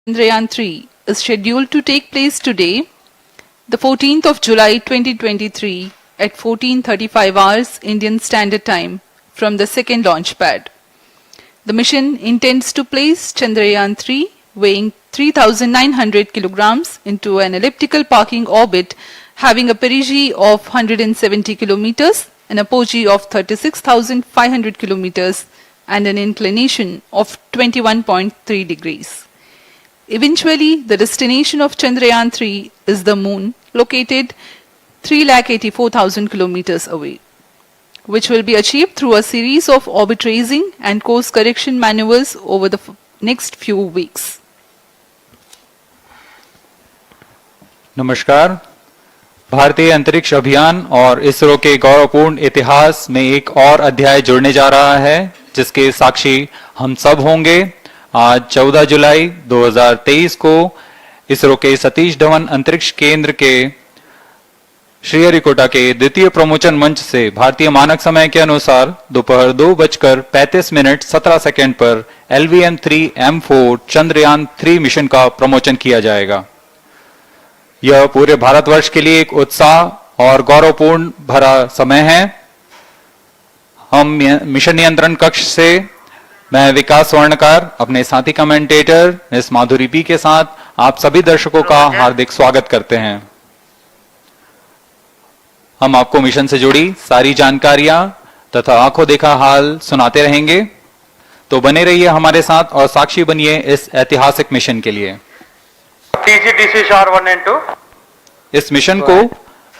Chandrayaan-3 is scheduled to take place today, the 14th of July 2023 at 14:35 hours Indian Standard Time from the second launch pad. The mission intends to place Chandrayaan-3 weighing 3,900 kilograms into an elliptical parking orbit having a perigee of 170 kilometers, an apogee of 36,500 kilometers and an inclination of 21.3 degrees. Eventually, the destination of Chandrayaan-3 is the Moon, located 3,84,000 kilometers away, which will be achieved through a series of orbit raising and course correction maneuvers over the next few weeks. नमस्कार। भारतीय अंतरिक्ष अभियान और इसरो के गौरवपूर्ण इतिहास में एक और अध्याय जुड़ने जा रहा है, जिसके साक्षी हम सब होंगे। आज 14 जुलाई 2023 को इसरो के सतीश धवन अंतरिक्ष केंद्र के श्रीहरिकोटा के द्वितीय प्रमोचन मंच से भारतीय मानक समय के अनुसार दोपहर 2:35:17 पर LVM-3M4 चंद्रयान-3 मिशन का प्रमोचन किया जाएगा। यह पूरे भारतवर्ष के लिए एक उत्साह और गौरवपूर्ण भरा समय है। हम मिशन नियंत्रण कक्ष से मैं विकास स्वर्णकार अपने साथी कमेंटेटर मिस माधुरी पी के साथ आप सभी दर्शकों का हार्दिक स्वागत करते हैं। हम आपको मिशन से जुड़ी सारी जानकारियां तथा आंखों देखा हाल सुनाते रहेंगे, तो बने रहिए हमारे साथ और साक्षी बनिए इस ऐतिहासिक मिशन के लिए। इस मिशन को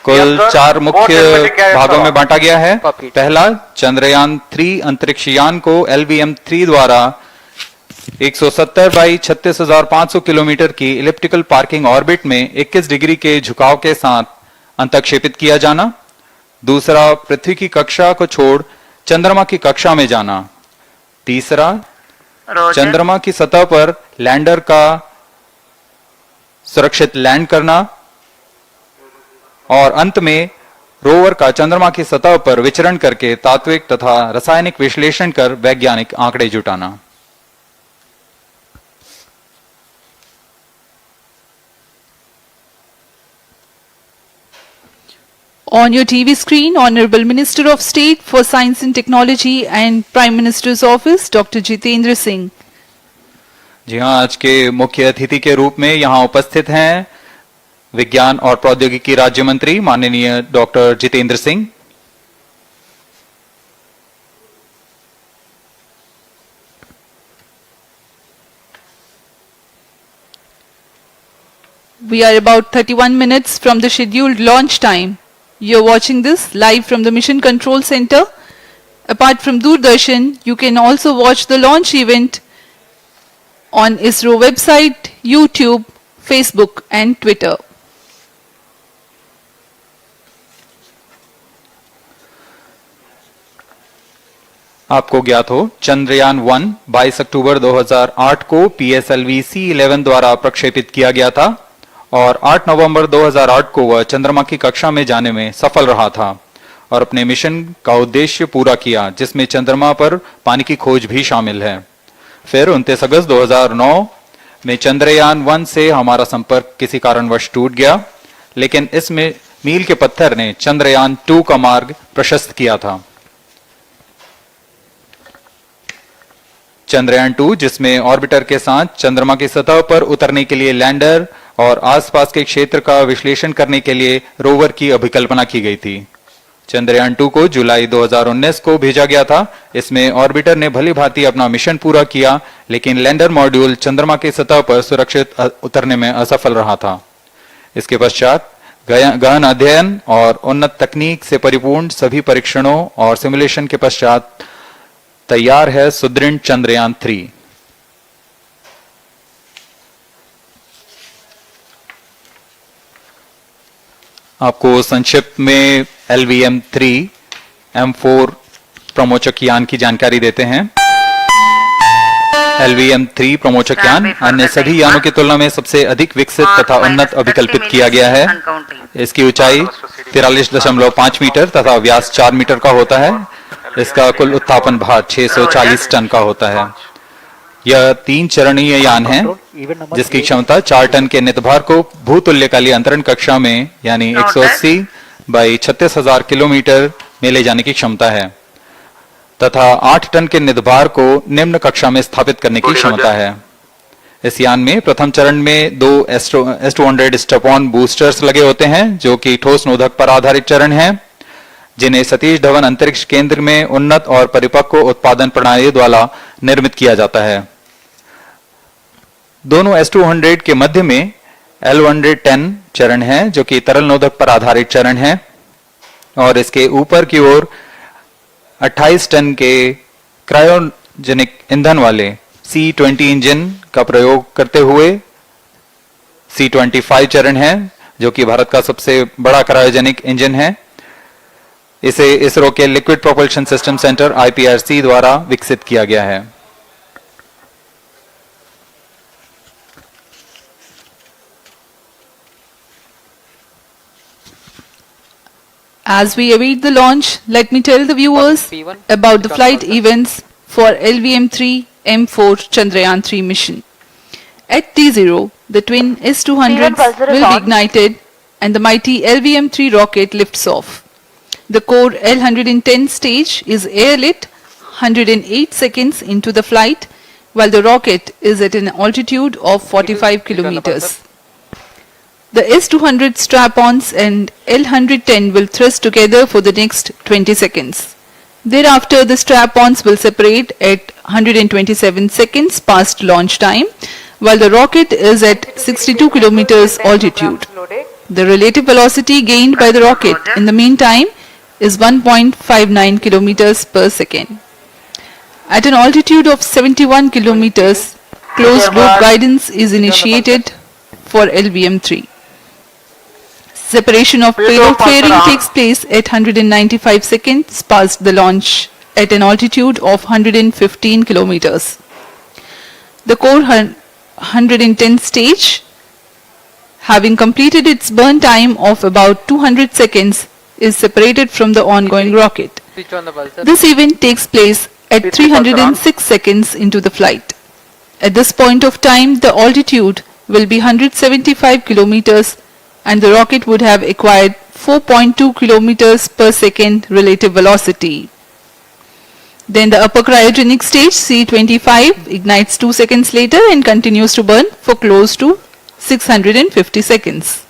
कुल 4 मुख्य भागों में बांटा गया है। पहला, चंद्रयान-3 अंतरिक्ष यान को LVM-3 द्वारा 170 बाई 36,500 किलोमीटर की इलिप्टिकल पार्किंग ऑर्बिट में 21 डिग्री के झुकाव के साथ अंतक्षेपित किया जाना। दूसरा, पृथ्वी की कक्षा को छोड़ चंद्रमा की कक्षा में जाना। तीसरा, चंद्रमा की सतह पर लैंडर का सुरक्षित लैंड करना। और अंत में रोवर का चंद्रमा की सतह पर विचरण करके तात्विक तथा रासायनिक विश्लेषण कर वैज्ञानिक आंकड़े जुटाना। On your TV screen, Honorable Minister of State for Science and Technology and Prime Minister's Office, Dr. Jitendra Singh. जी हाँ, आज के मुख्य अतिथि के रूप में यहाँ उपस्थित हैं विज्ञान और प्रौद्योगिकी राज्य मंत्री माननीय doctor Jitendra Singh. We are about 31 minutes from the scheduled launch time. You're watching this live from the Mission Control Center. Apart from Doordarshan, you can also watch the launch event on ISRO website, YouTube, Facebook and Twitter. आपको ज्ञात हो, चंद्रयान-1 22 अक्टूबर 2008 को PSLV C11 द्वारा प्रक्षेपित किया गया था और 8 नवंबर 2008 को वह चंद्रमा की कक्षा में जाने में सफल रहा था और अपने मिशन का उद्देश्य पूरा किया, जिसमें चंद्रमा पर पानी की खोज भी शामिल है। फिर 29 अगस्त 2009 में चंद्रयान-1 से हमारा संपर्क किसी कारणवश टूट गया, लेकिन इसमें मील के पत्थर ने चंद्रयान-2 का मार्ग प्रशस्त किया था। चंद्रयान-2, जिसमें ऑर्बिटर के साथ चंद्रमा की सतह पर उतरने के लिए लैंडर और आसपास के क्षेत्र का विश्लेषण करने के लिए रोवर की अभिकल्पना की गई थी। चंद्रयान-2 को जुलाई 2019 को भेजा गया था। इसमें ऑर्बिटर ने भली भांति अपना मिशन पूरा किया, लेकिन लैंडर मॉड्यूल चंद्रमा की सतह पर सुरक्षित उतरने में असफल रहा था। इसके पश्चात गहन अध्ययन और उन्नत तकनीक से परिपूर्ण सभी परीक्षणों और सिमुलेशन के पश्चात तैयार है सुदृढ़ चंद्रयान-3। आपको संक्षिप्त में LVM-3M4 प्रमोचक यान की जानकारी देते हैं। LVM-3 प्रमोचक यान अन्य सभी यानों की तुलना में सबसे अधिक विकसित तथा उन्नत अभिकल्पित किया गया है। इसकी ऊंचाई 43.5 मीटर तथा व्यास 4 मीटर का होता है। इसका कुल उत्थापन भार 640 टन का होता है। यह 3 चरणीय यान है जिसकी क्षमता 4 टन के नितभार को भूतुल्यकालीय अंतरण कक्षा में यानी 180 बाई 36,000 किलोमीटर में ले जाने की क्षमता है तथा 8 टन के नितभार को निम्न कक्षा में स्थापित करने की क्षमता है। इस यान में प्रथम चरण में 2 S-200 स्टेप-ऑन बूस्टर्स लगे होते हैं जो कि ठोस नोदक पर आधारित चरण हैं जिन्हें सतीश धवन अंतरिक्ष केंद्र में उन्नत और परिपक्व उत्पादन प्रणाली द्वारा निर्मित किया जाता है। दोनों S-200 के मध्य में L-110 चरण है जो कि तरल नोदक पर आधारित चरण है और इसके ऊपर की ओर 28 टन के क्रायोजेनिक ईंधन वाले C-20 इंजन का प्रयोग करते हुए C-25 चरण है जो कि भारत का सबसे बड़ा क्रायोजेनिक इंजन है। इसे इसरो के liquid propulsion system centre IPRC द्वारा विकसित किया गया है। As we await the launch, let me tell the viewers about the flight events for LVM-3 M4 Chandrayaan-3 mission. At T0, the twin S-200s will be ignited and the mighty LVM-3 rocket lifts off. The core L-110 stage is airlit 108 seconds into the flight while the rocket is at an altitude of 45 kilometers. The S-200 strap-ons and L-110 will thrust together for the next 20 seconds. Thereafter, the strap-ons will separate at 127 seconds past launch time, while the rocket is at 62 kilometers altitude. The relative velocity gained by the rocket in the meantime is 1.59 kilometers per second. At an altitude of 71 kilometers, closed-loop guidance is initiated for LVM-3. Separation of payload fairing takes place at 195 seconds past the launch at an altitude of 115 kilometers. The core 110 stage, having completed its burn time of about 200 seconds, is separated from the ongoing rocket. This event takes place at 306 seconds into the flight. At this point of time, the altitude will be 175 kilometers and the rocket would have acquired 4.2 kilometers per second relative velocity. Then the upper cryogenic stage C-25 ignites 2 seconds later and continues to burn for close to 650 seconds.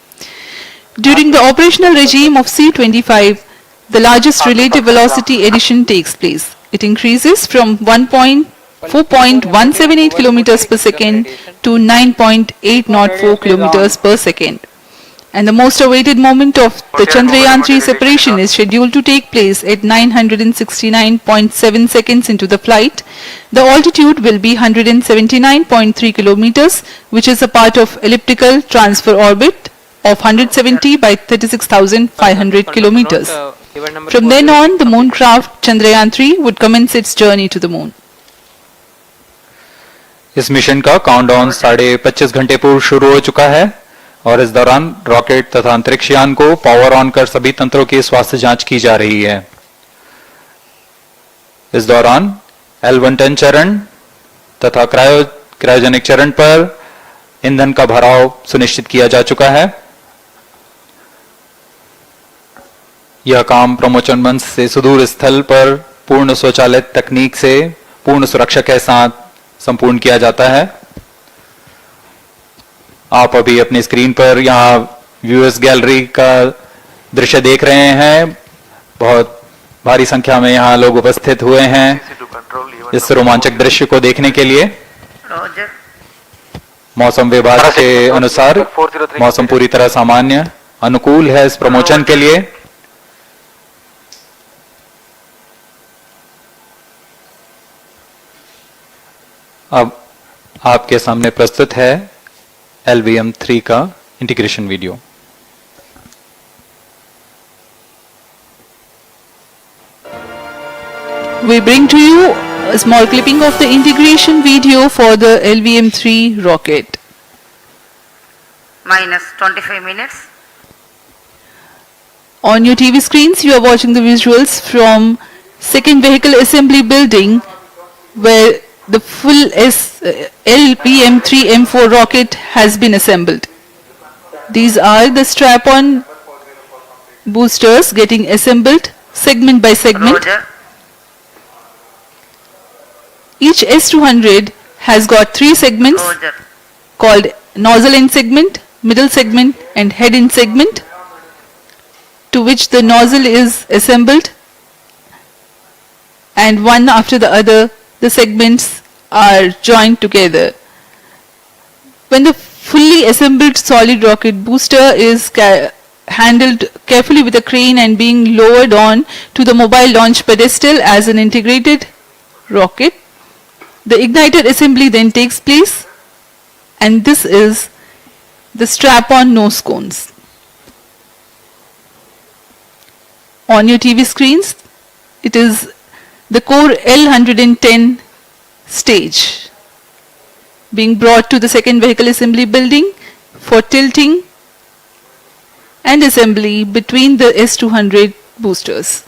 During the operational regime of C-25, the largest relative velocity addition takes place. It increases from 4.178 kilometers per second to 9.804 kilometers per second. And the most awaited moment of the Chandrayaan-3 separation is scheduled to take place at 969.7 seconds into the flight. The altitude will be 179.3 kilometers, which is a part of elliptical transfer orbit of 170 by 36,500 kilometers. From then on, the moon craft Chandrayaan-3 would commence its journey to the moon. इस mission का countdown 25.5 घंटे पूर्व शुरू हो चुका है और इस दौरान रॉकेट तथा अंतरिक्ष यान को पावर ऑन कर सभी तंत्रों की स्वास्थ्य जांच की जा रही है। इस दौरान L-110 चरण तथा क्रायोजेनिक चरण पर ईंधन का भराव सुनिश्चित किया जा चुका है। यह काम प्रमोचन मंच से सुदूर स्थल पर पूर्ण स्वचालित तकनीक से पूर्ण सुरक्षा के साथ संपूर्ण किया जाता है। आप अभी अपनी स्क्रीन पर यहाँ व्यूअर्स गैलरी का दृश्य देख रहे हैं। बहुत भारी संख्या में यहाँ लोग उपस्थित हुए हैं इस रोमांचक दृश्य को देखने के लिए। मौसम विभाग के अनुसार मौसम पूरी तरह सामान्य अनुकूल है इस प्रमोशन के लिए। अब आपके सामने प्रस्तुत है LVM-3 का integration video. We bring to you a small clipping of the integration video for the LVM-3 rocket. Minus 25 minutes. On your TV screens, you are watching the visuals from second vehicle assembly building where the full LBM-3M4 rocket has been assembled. These are the strap-on boosters getting assembled segment by segment. Roger. Each S200 has got 3 segments Roger. called nozzle end segment, middle segment and head end segment, to which the nozzle is assembled, and one after the other the segments are joined together. When the fully assembled solid rocket booster is handled carefully with a crane and being lowered on to the mobile launch pedestal as an integrated rocket, the igniter assembly then takes place, and this is the strap-on nose cones. On your TV screens, it is the core L110 stage being brought to the second vehicle assembly building for tilting and assembly between the S200 boosters.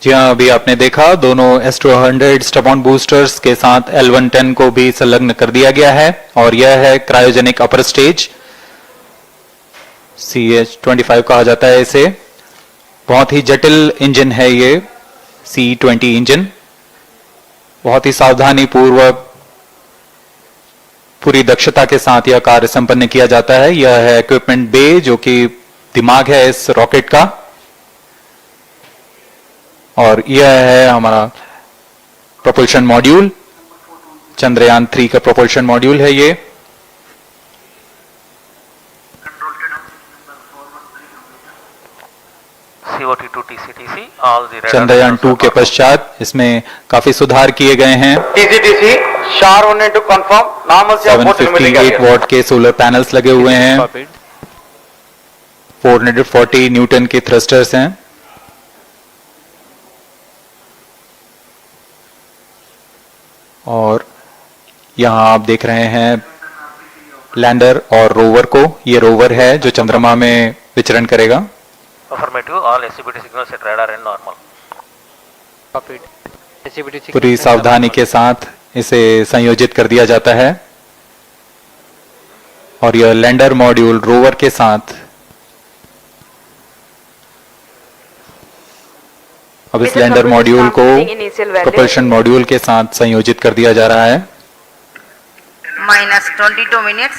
जी हाँ, अभी आपने देखा दोनों S200 stub-on boosters के साथ L110 को भी संलग्न कर दिया गया है, और यह है क्रायोजेनिक अपर स्टेज, CH-25 कहा जाता है इसे। बहुत ही जटिल इंजन है ये C-20 इंजन। बहुत ही सावधानी पूर्वक पूरी दक्षता के साथ यह कार्य संपन्न किया जाता है। यह है इक्विपमेंट बे, जो कि दिमाग है इस रॉकेट का, और यह है हमारा प्रोपल्शन मॉड्यूल, चंद्रयान 3 का प्रोपल्शन मॉड्यूल है ये। COT2 TCTC, all the radar Chandrayaan 2 के पश्चात इसमें काफी सुधार किए गए हैं। TCTC, SHAR wanted to confirm normal 758 what के सोलर पैनल्स लगे हुए हैं, 440 न्यूटन के थ्रस्टर्स हैं, और यहां आप देख रहे हैं लैंडर और रोवर को। ये रोवर है जो चंद्रमा में विचरण करेगा। Affirmative, all SCBT signals at radar and normal. पूरी सावधानी के साथ इसे संयोजित कर दिया जाता है, और यह लैंडर मॉड्यूल रोवर के साथ अब इस लैंडर मॉड्यूल को प्रोपल्शन मॉड्यूल के साथ संयोजित कर दिया जा रहा है। Minus 22 minutes.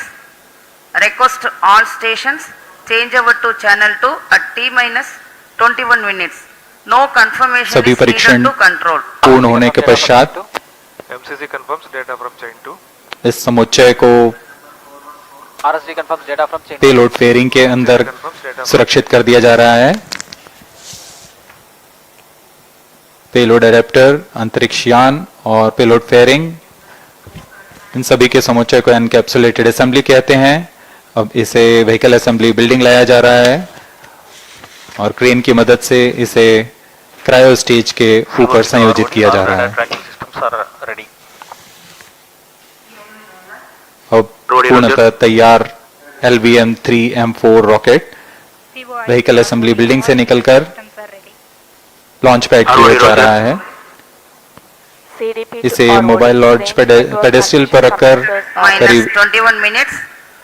Request all stations change over to channel 2 at T minus 21 minutes. No confirmation सभी is needed परीक्षण to control. पूर्ण होने के पश्चात MCC confirms data from chain 2. इस समुच्चय को RSD confirms data from chain. Payload fairing के अंदर सुरक्षित कर दिया जा रहा है। पेलोड एडेप्टर, अंतरिक्ष यान और पेलोड फेयरिंग, इन सभी के समुच्चय को एनकैप्सुलेटेड असेंबली कहते हैं। अब इसे व्हीकल असेंबली बिल्डिंग लाया जा रहा है, और क्रेन की मदद से इसे क्रायो स्टेज के ऊपर संयोजित किया जा रहा है। Tracking systems are ready. अब पूर्णतः तैयार LBM-3M4 rocket vehicle assembly building से निकलकर लॉन्च पैड की ओर जा रहा है। इसे मोबाइल लॉन्च पेडेस्टल पर रखकर Minus करीब 21 minutes.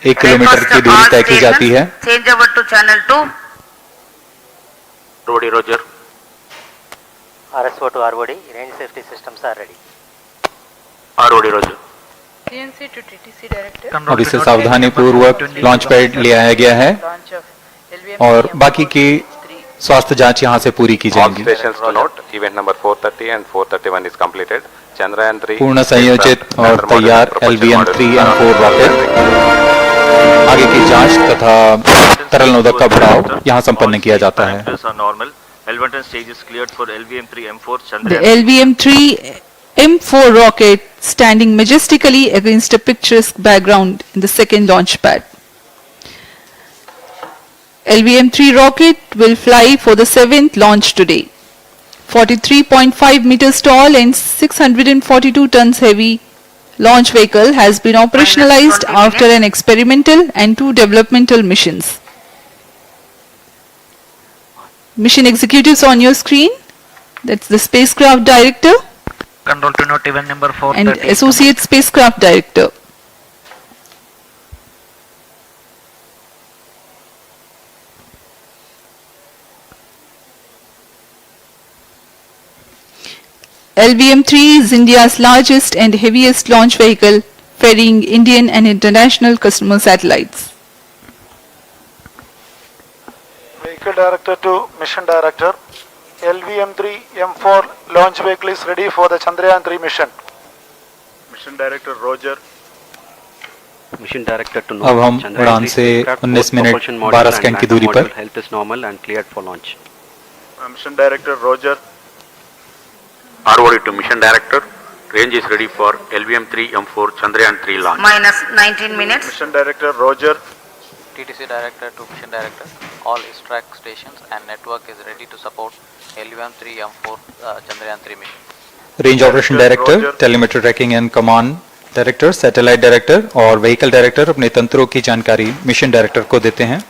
1 किलोमीटर Request की दूरी all तय की जाती है। stations change over to channel 2. Roger. RSO to ROD, range safety systems are ready. ROD, Roger. CNC to TTC director. अब इसे सावधानी पूर्वक लॉन्च पैड ले आया गया है, Launch of LVM और बाकी की स्वास्थ्य जांच यहां से पूरी की All जाएंगी। stations to note, event number 430 and 431 is completed. Chandrayaan 3 पूर्ण संयोजित और तैयार LBM-3M4 रॉकेट आगे की जांच तथा तरल नोदक का भराव यहां संपन्न किया जाता है। Normal. L110 stage is cleared for LVM-3M4 The Chandrayaan. LVM-3M4 rocket standing majestically against a picturesque background in the second launch pad. LVM-3 rocket will fly for the 7th launch today. 43.5 meters tall and 642 tons heavy launch vehicle has been operationalized after an experimental and 2 developmental missions. Mission executives on your screen. That's the spacecraft director Control to note event number and 430. associate spacecraft director. LVM-3 is India's largest and heaviest launch vehicle, ferrying Indian and international customer satellites. Vehicle Director to Mission Director. LVM-3 M4 launch vehicle is ready for the Chandrayaan-3 mission. Mission Director Roger. Mission director to अब हम उड़ान से 19 minute 12 second की दूरी पर health is normal and cleared for launch Mission Director Roger. ROD to Mission Director. Range is ready for LVM-3 M4 Chandrayaan-3 launch. minus 19 minutes. Mission Director Roger. TTC director to mission director all track stations and network is ready to support LVM-3 M4 Chandrayaan-3 mission range operation director, telemetry tracking and command director, satellite director और vehicle director अपने तंत्रों की जानकारी mission director को देते हैं.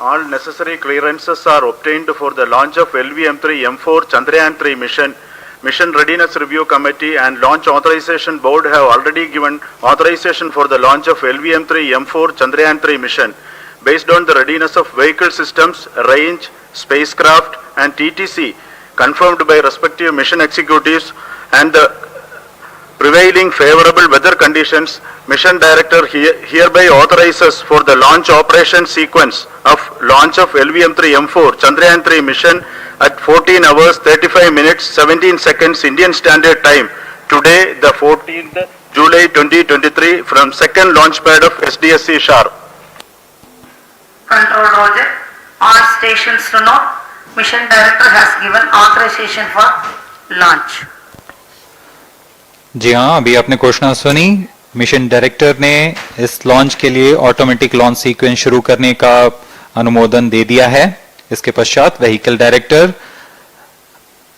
All necessary clearances are obtained for the launch of LVM-3 M4 Chandrayaan-3 mission. Mission Readiness Review Committee and Launch Authorization Board have already given authorization for the launch of LVM-3 M4 Chandrayaan-3 mission. Based on the readiness of vehicle systems, range, spacecraft and TTC confirmed by respective mission executives and the prevailing favorable weather conditions, Mission Director hereby authorizes for the launch operation sequence of launch of LVM-3 M4 Chandrayaan-3 mission at 14 hours 35 minutes 17 seconds Indian Standard Time today, the 14th July 2023 from second launch pad of SDSC Sharp. Control Roger. All stations to note. Mission Director has given authorization for launch. जी हाँ, अभी आपने घोषणा सुनी. Mission director ने इस launch के लिए automatic launch sequence शुरू करने का अनुमोदन दे दिया है. इसके पश्चात vehicle director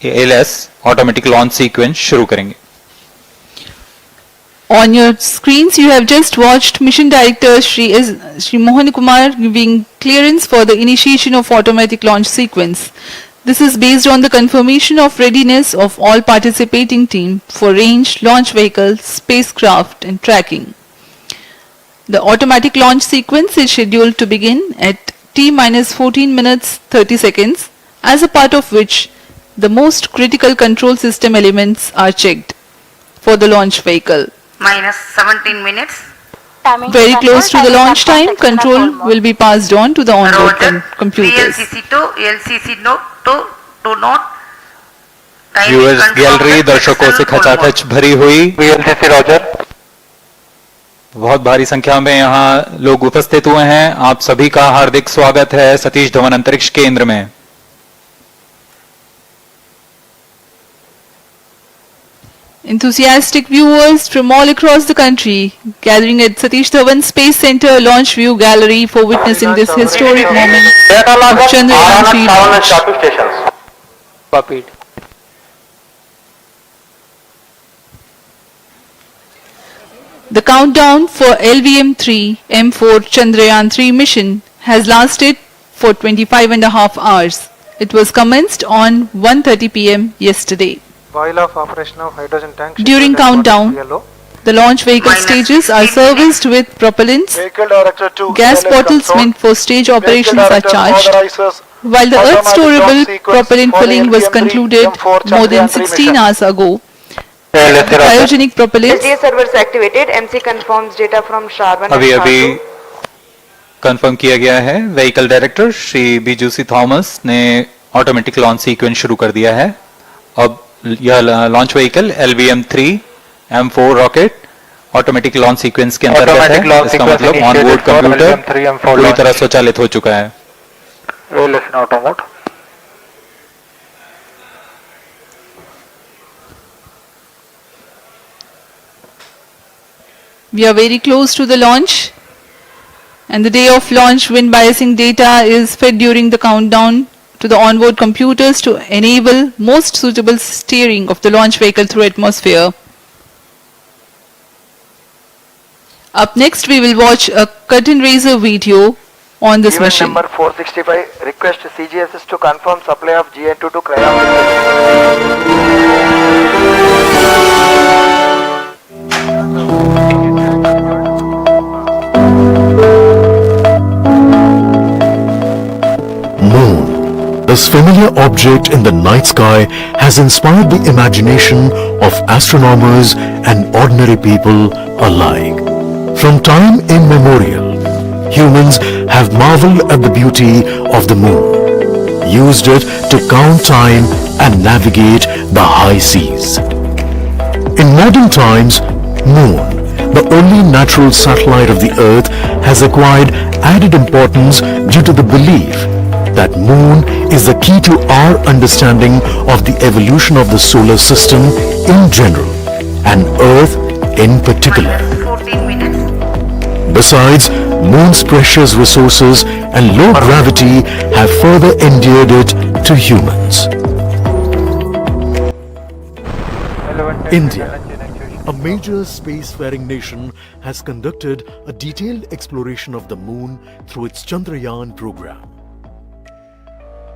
LS automatic launch sequence शुरू करेंगे. On your screens, you have just watched Mission Director Shri Mohan Kumar giving clearance for the initiation of automatic launch sequence. This is based on the confirmation of readiness of all participating team for range, launch vehicle, spacecraft and tracking. The automatic launch sequence is scheduled to begin at T-14 minutes 30 seconds, as a part of which the most critical control system elements are checked for the launch vehicle. Minus 17 minutes. Very close to the launch time, control will be passed on to the onboard Roger. computers. VLCC to LCC to note. Viewers gallery दर्शकों से खचाखच भरी हुई. VLCC Roger. बहुत भारी संख्या में यहाँ लोग उपस्थित हुए हैं. आप सभी का हार्दिक स्वागत है सतीश धवन अंतरिक्ष केंद्र में. Enthusiastic viewers from all across the country gathering at Satish Dhawan Space Center Launch View Gallery for witnessing this historic moment of Chandrayaan-3 launch. Copied. The countdown for LVM-3 M4 Chandrayaan-3 mission has lasted for 25.5 hours. It was commenced on 1:30 p.m. yesterday. While of operation of hydrogen tank. During countdown, the launch vehicle stages are serviced with propellants. Vehicle Director to Gas bottles meant for stage operations are charged. While the Earth storable propellant filling was concluded more than 16 hours ago, cryogenic propellants LGA servers activated. MC confirms data from SHAR-1 अभी अभी confirm किया गया है. Vehicle director Shri बीजूसी Thomas ने automatic launch sequence शुरू कर दिया है. अब यह launch vehicle LVM-3 M4 rocket automatic launch sequence के अंतर्गत है. इसका मतलब ऑन बोर्ड कंप्यूटर पूरी तरह स्वचालित हो चुका है. we are very close to the launch, and the day of launch wind biasing data is fed during the countdown to the onboard computers to enable most suitable steering of the launch vehicle through atmosphere. Up next we will watch a curtain raiser video on this Event mission. number 465, request CGSS to confirm supply of GN2 to cryogenic. Moon, this familiar object in the night sky, has inspired the imagination of astronomers and ordinary people alike. From time immemorial, humans have marveled at the beauty of the moon, used it to count time and navigate the high seas. In modern times, Moon, the only natural satellite of the Earth, has acquired added importance due to the belief that Moon is the key to our understanding of the evolution of the solar system in general and Earth in particular. 14 minutes. Besides, Moon's precious resources and low gravity have further endeared it to humans. India, a major spacefaring nation, has conducted a detailed exploration of the Moon through its Chandrayaan program.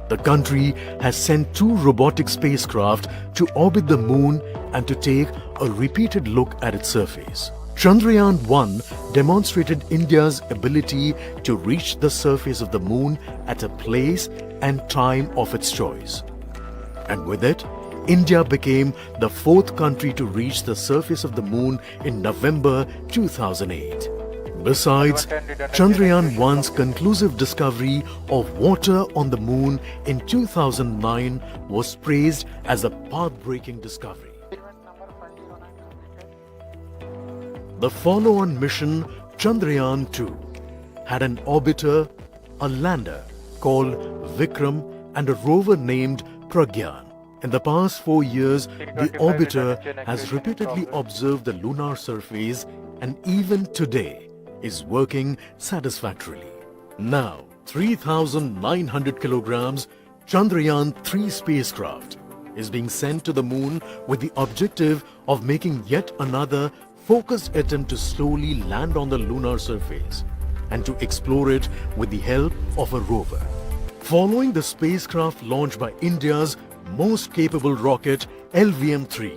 The country has sent 2 robotic spacecraft to orbit the Moon and to take a repeated look at its surface. Chandrayaan-1 demonstrated India's ability to reach the surface of the Moon at a place and time of its choice. And with it, India became the 4th country to reach the surface of the Moon in November 2008. Besides, Chandrayaan-1's conclusive discovery of water on the Moon in 2009 was praised as a path-breaking discovery. The follow-on mission, Chandrayaan-2, had an orbiter, a lander called Vikram, and a rover named Pragyan. In the past 4 years, the orbiter has repeatedly observed the lunar surface and even today is working satisfactorily. Now, 3,900 kilograms Chandrayaan-3 spacecraft is being sent to the Moon with the objective of making yet another focused attempt to slowly land on the lunar surface and to explore it with the help of a rover. Following the spacecraft launched by India's most capable rocket LVM-3,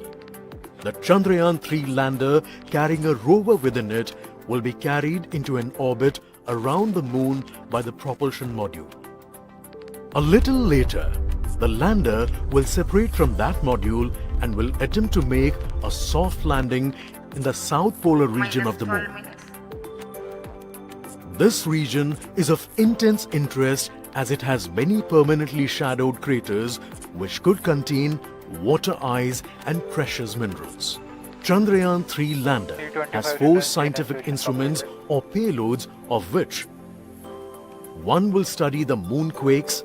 the Chandrayaan-3 lander carrying a rover within it will be carried into an orbit around the Moon by the propulsion module. A little later, the lander will separate from that module and will attempt to make a soft landing in the south polar region of the Moon. This region is of intense interest as it has many permanently shadowed craters which could contain water ice and precious minerals. Chandrayaan-3 lander has 4 scientific instruments or payloads, of which one will study the moonquakes,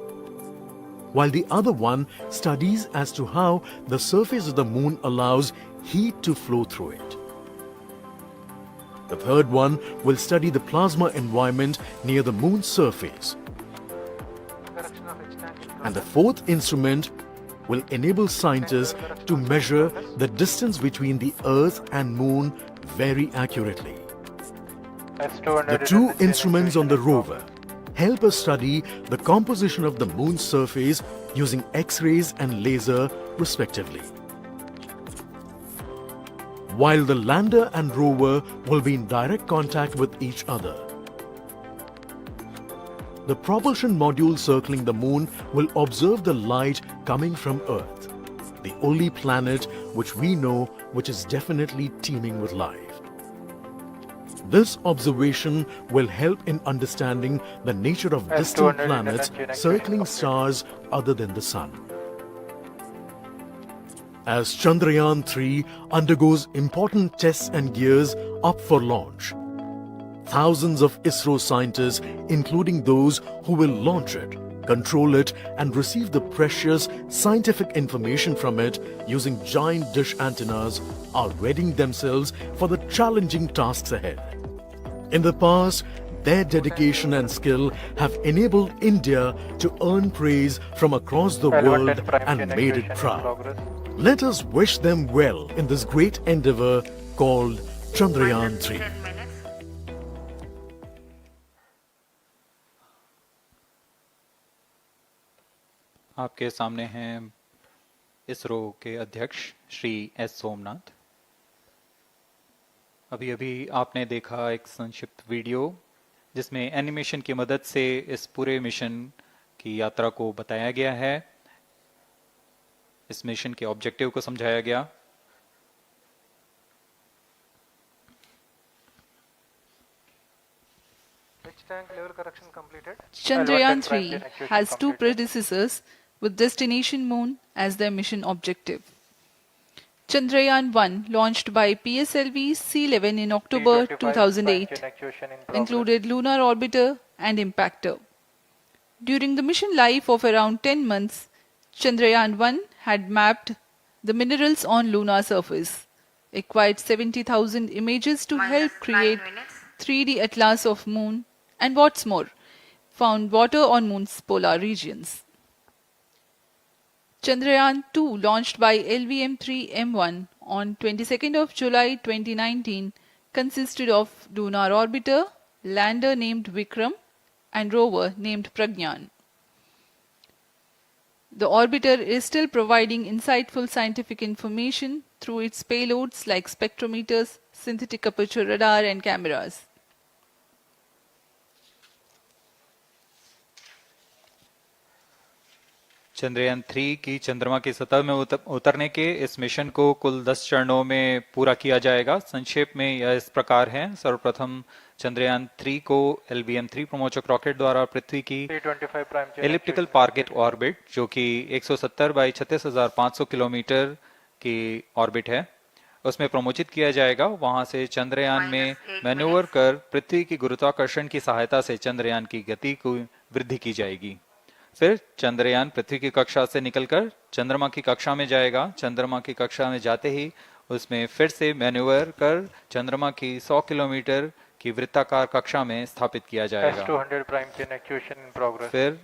while the other one studies as to how the surface of the Moon allows heat to flow through it. The third one will study the plasma environment near the Moon's surface. And the 4th instrument will enable scientists to measure the distance between the Earth and Moon very accurately. The 2 instruments on the rover help us study the composition of the Moon's surface using X-rays and laser respectively. While the lander and rover will be in direct contact with each other. The propulsion module circling the Moon will observe the light coming from Earth, the only planet which we know which is definitely teeming with life. This observation will help in understanding the nature of distant planets circling stars other than the Sun. As Chandrayaan-3 undergoes important tests and gears up for launch, thousands of ISRO scientists, including those who will launch it, control it, and receive the precious scientific information from it using giant dish antennas, are readying themselves for the challenging tasks ahead. In the past, their dedication and skill have enabled India to earn praise from across the world and made it proud. Let us wish them well in this great endeavor called Chandrayaan-3. आपके सामने हैं इसरो के अध्यक्ष Shri S Somnath. अभी अभी आपने देखा एक संक्षिप्त वीडियो जिसमें एनिमेशन की मदद से इस पूरे मिशन की यात्रा को बताया गया है, इस मिशन के ऑब्जेक्टिव को समझाया गया। Which tank level correction completed? Chandrayaan Prime 3 actuation has two completed. predecessors with destination moon as their mission objective. Chandrayaan 1, launched by PSLV C-11 in October T25 2008, prime chain actuation in progress. included lunar orbiter and impactor. During the mission life of around 10 months, Chandrayaan 1 had mapped the minerals on lunar surface, acquired 70,000 images to help Minus 9 create minutes. 3D atlas of moon, and what's more, found water on moon's polar regions. Chandrayaan 2, launched by LVM-3 on 22nd of July 2019, consisted of lunar orbiter, lander named Vikram, and rover named Pragyan. The orbiter is still providing insightful scientific information through its payloads like spectrometers, synthetic aperture radar, and cameras. Chandrayaan 3 की चंद्रमा की सतह में उतरने के इस mission को कुल 10 चरणों में पूरा किया जाएगा। संक्षेप में यह इस प्रकार है। सर्वप्रथम चंद्रयान 3 को LBM-3 प्रमोचक रॉकेट द्वारा पृथ्वी की एलिप्टिकल टारगेट ऑर्बिट, जो कि 170 बाई 36,500 किलोमीटर की ऑर्बिट है, उसमें प्रमोचित किया जाएगा। वहां से चंद्रयान में मैन्यूवर कर पृथ्वी की गुरुत्वाकर्षण की सहायता से चंद्रयान की गति को वृद्धि की जाएगी। फिर चंद्रयान पृथ्वी की कक्षा से निकलकर चंद्रमा की कक्षा में जाएगा। चंद्रमा की कक्षा में जाते ही उसमें फिर से मैन्यूवर कर चंद्रमा की 100 किलोमीटर की वृत्ताकार कक्षा में स्थापित किया जाएगा। S200 prime chain actuation in progress. फिर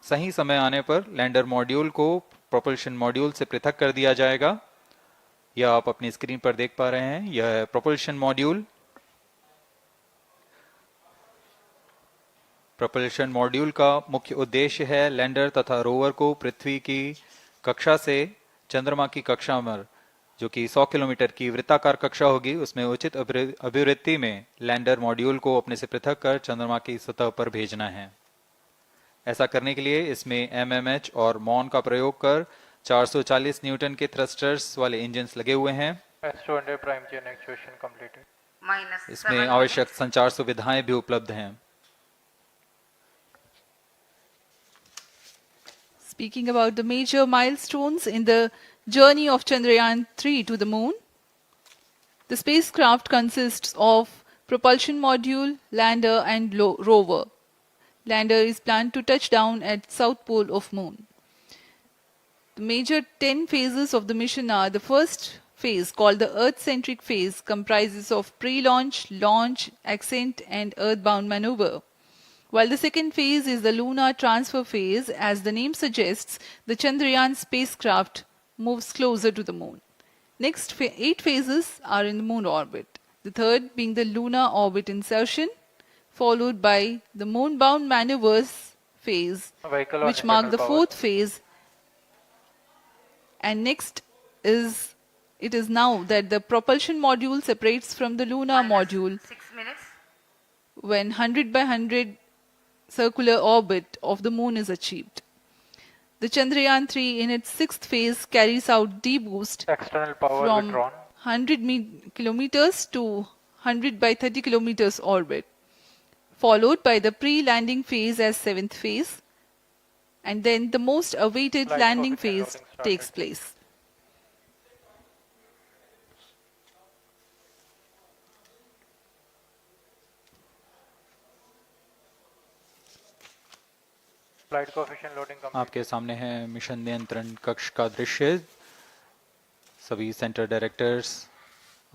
सही समय आने पर लैंडर मॉड्यूल को प्रोपल्शन मॉड्यूल से पृथक कर दिया जाएगा। यह आप अपनी स्क्रीन पर देख पा रहे हैं, यह प्रोपल्शन मॉड्यूल। प्रोपल्शन मॉड्यूल का मुख्य उद्देश्य है लैंडर तथा रोवर को पृथ्वी की कक्षा से चंद्रमा की कक्षा में, जो कि 100 किलोमीटर की वृत्ताकार कक्षा होगी, उसमें उचित अभिवृत्ति में लैंडर मॉड्यूल को अपने से पृथक कर चंद्रमा की सतह पर भेजना है। ऐसा करने के लिए इसमें MMH और मॉन का प्रयोग कर 440 न्यूटन के थ्रस्टर्स वाले इंजन लगे हुए हैं। S200 prime chain actuation completed. Minus इसमें 7 आवश्यक minutes. संचार सुविधाएं भी उपलब्ध हैं। Speaking about the major milestones in the journey of Chandrayaan 3 to the moon, the spacecraft consists of propulsion module, lander, and rover. Lander is planned to touch down at south pole of moon. The major 10 phases of the mission are: the first phase, called the Earth-centric phase, comprises of pre-launch, launch, ascent, and earthbound maneuver. While the second phase is the lunar transfer phase, as the name suggests, the Chandrayaan spacecraft moves closer to the moon. Next 8 phases are in the moon orbit, the third being the lunar orbit insertion, followed by the moon-bound maneuvers phase, Vehicle on which mark internal the power. fourth phase. And next it is now that the propulsion module separates from the lunar Minus module 6 minutes. when 100 by 100 circular orbit of the moon is achieved. The Chandrayaan 3 in its sixth phase carries out D-boost External power from withdrawn. 100 kilometers to 100 by 30 kilometers orbit, followed by the pre-landing phase as seventh phase, and then the most awaited Flight landing coefficient phase loading takes started. place. Flight coefficient loading complete. आपके सामने है mission नियंत्रण कक्ष का दृश्य। सभी centre directors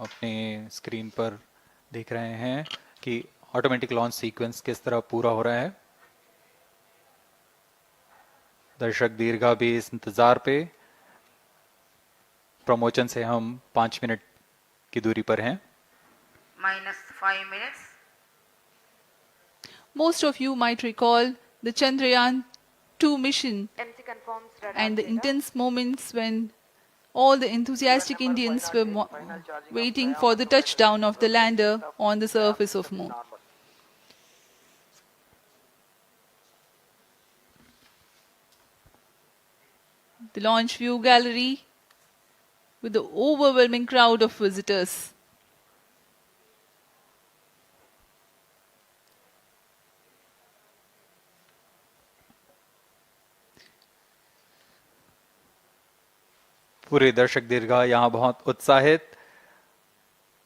अपने screen पर देख रहे हैं कि ऑटोमेटिक लॉन्च सीक्वेंस किस तरह पूरा हो रहा है। दर्शक दीर्घा भी इस इंतजार पे। प्रमोशन से हम 5 मिनट की दूरी पर हैं। Minus 5 minutes. Most of you might recall the Chandrayaan 2 mission MC confirms radar and the data. intense moments when all the enthusiastic Indians were waiting for the touchdown of the lander on the surface of Moon. The launch view gallery with the overwhelming crowd of visitors. पूरे दर्शक दीर्घा यहाँ बहुत उत्साहित।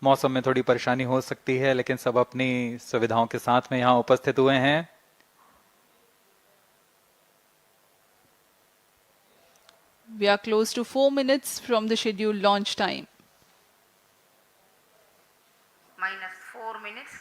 मौसम में थोड़ी परेशानी हो सकती है, लेकिन सब अपनी सुविधाओं के साथ में यहाँ उपस्थित हुए हैं। We are close to 4 minutes from the scheduled launch time. minus 4 minutes.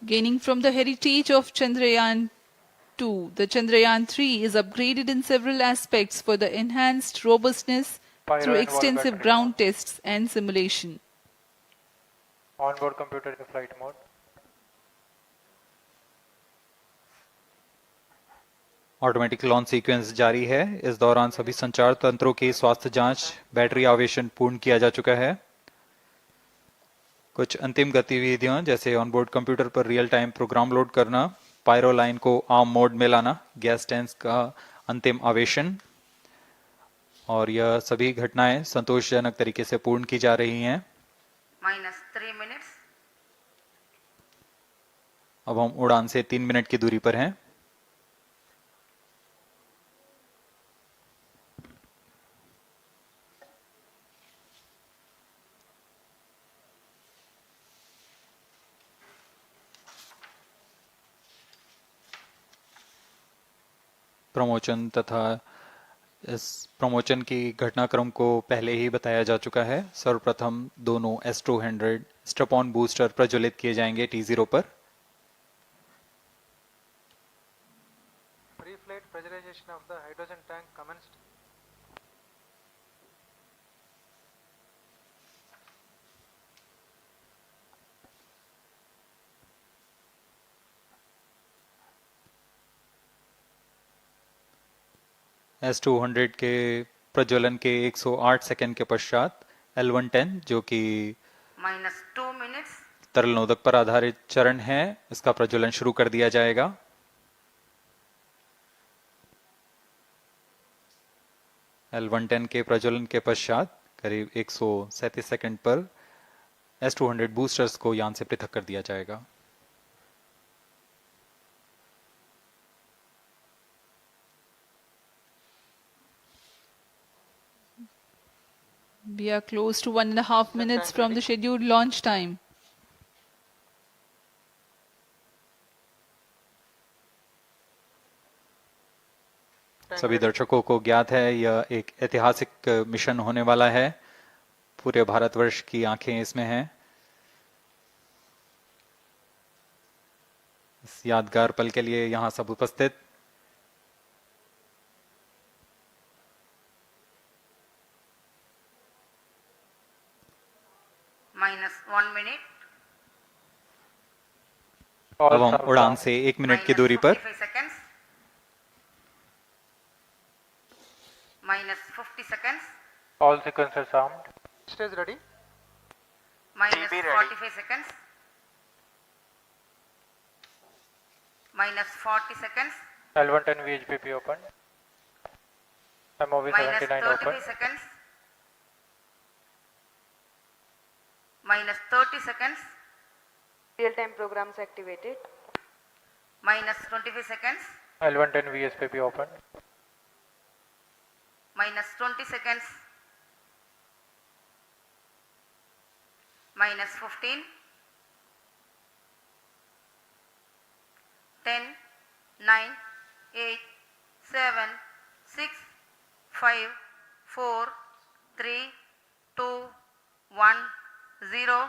Gaining from the heritage of Chandrayaan 2, the Chandrayaan 3 is upgraded in several aspects for the enhanced robustness through extensive ground tests and simulation. Onboard computer in flight mode. Automatic launch sequence जारी है। इस दौरान सभी संचार तंत्रों की स्वास्थ्य जांच, बैटरी आवेशन पूर्ण किया जा चुका है। कुछ अंतिम गतिविधियां जैसे ऑनबोर्ड कंप्यूटर पर रियल टाइम प्रोग्राम लोड करना, पायरो लाइन को आर्म मोड में लाना, गैस टैंक का अंतिम आवेशन, और यह सभी घटनाएं संतोषजनक तरीके से पूर्ण की जा रही हैं। minus 3 minutes. अब हम उड़ान से 3 मिनट की दूरी पर हैं। प्रमोशन तथा इस प्रमोशन की घटनाक्रम को पहले ही बताया जा चुका है। सर्वप्रथम दोनों S200 स्ट्रैप ऑन बूस्टर प्रज्वलित किए जाएंगे T0 पर। Pre-flight pressurization of the hydrogen tank commenced. S200 के प्रज्वलन के 108 सेकंड के पश्चात L110 जो कि minus 2 minutes. तरल नोदक पर आधारित चरण है, इसका प्रज्वलन शुरू कर दिया जाएगा। L110 के प्रज्वलन के पश्चात करीब 137 सेकंड पर S200 बूस्टर्स को यान से पृथक कर दिया जाएगा। We are close to 1.5 minutes from the scheduled launch time. सभी दर्शकों को ज्ञात है यह एक ऐतिहासिक मिशन होने वाला है। पूरे भारतवर्ष की आंखें इसमें हैं। इस यादगार पल के लिए यहां सब उपस्थित। minus 1 minute. अब हम उड़ान से 1 मिनट की दूरी पर। 55 seconds. minus 50 seconds. All sequences armed. Stage ready. minus TB ready. 45 seconds. minus 40 seconds. L110 VHPP open. MOV minus 79 35 open. seconds. minus 30 seconds. Real-time programs activated. minus 25 seconds. L110 VSPP open. minus 20 seconds. minus 15. 10, 9, 8, 7, 6, 5, 4, 3, 2, 1, 0.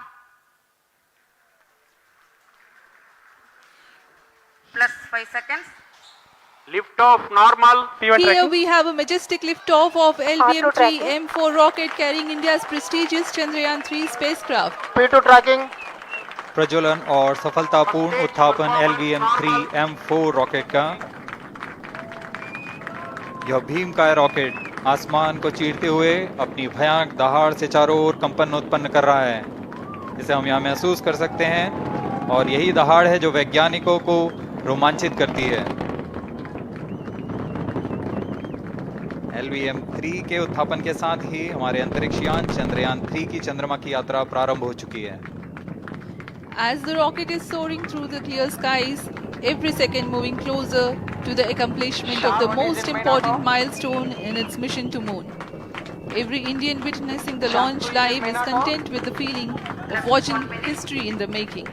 Plus 5 seconds. Lift off normal. Here we have a majestic liftoff of R2 tracking. LBM-3 M4 rocket carrying India's prestigious Chandrayaan-3 spacecraft. P2 tracking. प्रज्वलन और सफलतापूर्ण उत्थापन LVM-3 M4 rocket का। यह भीमकाय rocket आसमान को चीरते हुए अपनी भयानक दहाड़ से चारों ओर कंपन उत्पन्न कर रहा है। इसे हम यहाँ महसूस कर सकते हैं और यही दहाड़ है जो वैज्ञानिकों को रोमांचित करती है। LVM-3 के उत्थापन के साथ ही हमारे अंतरिक्ष यान चंद्रयान-3 की चंद्रमा की यात्रा प्रारंभ हो चुकी है। As the rocket is soaring through the clear skies, every second moving closer to the accomplishment of the most important milestone in its mission to moon. Every Indian witnessing the launch live is content with the feeling of watching history in the making.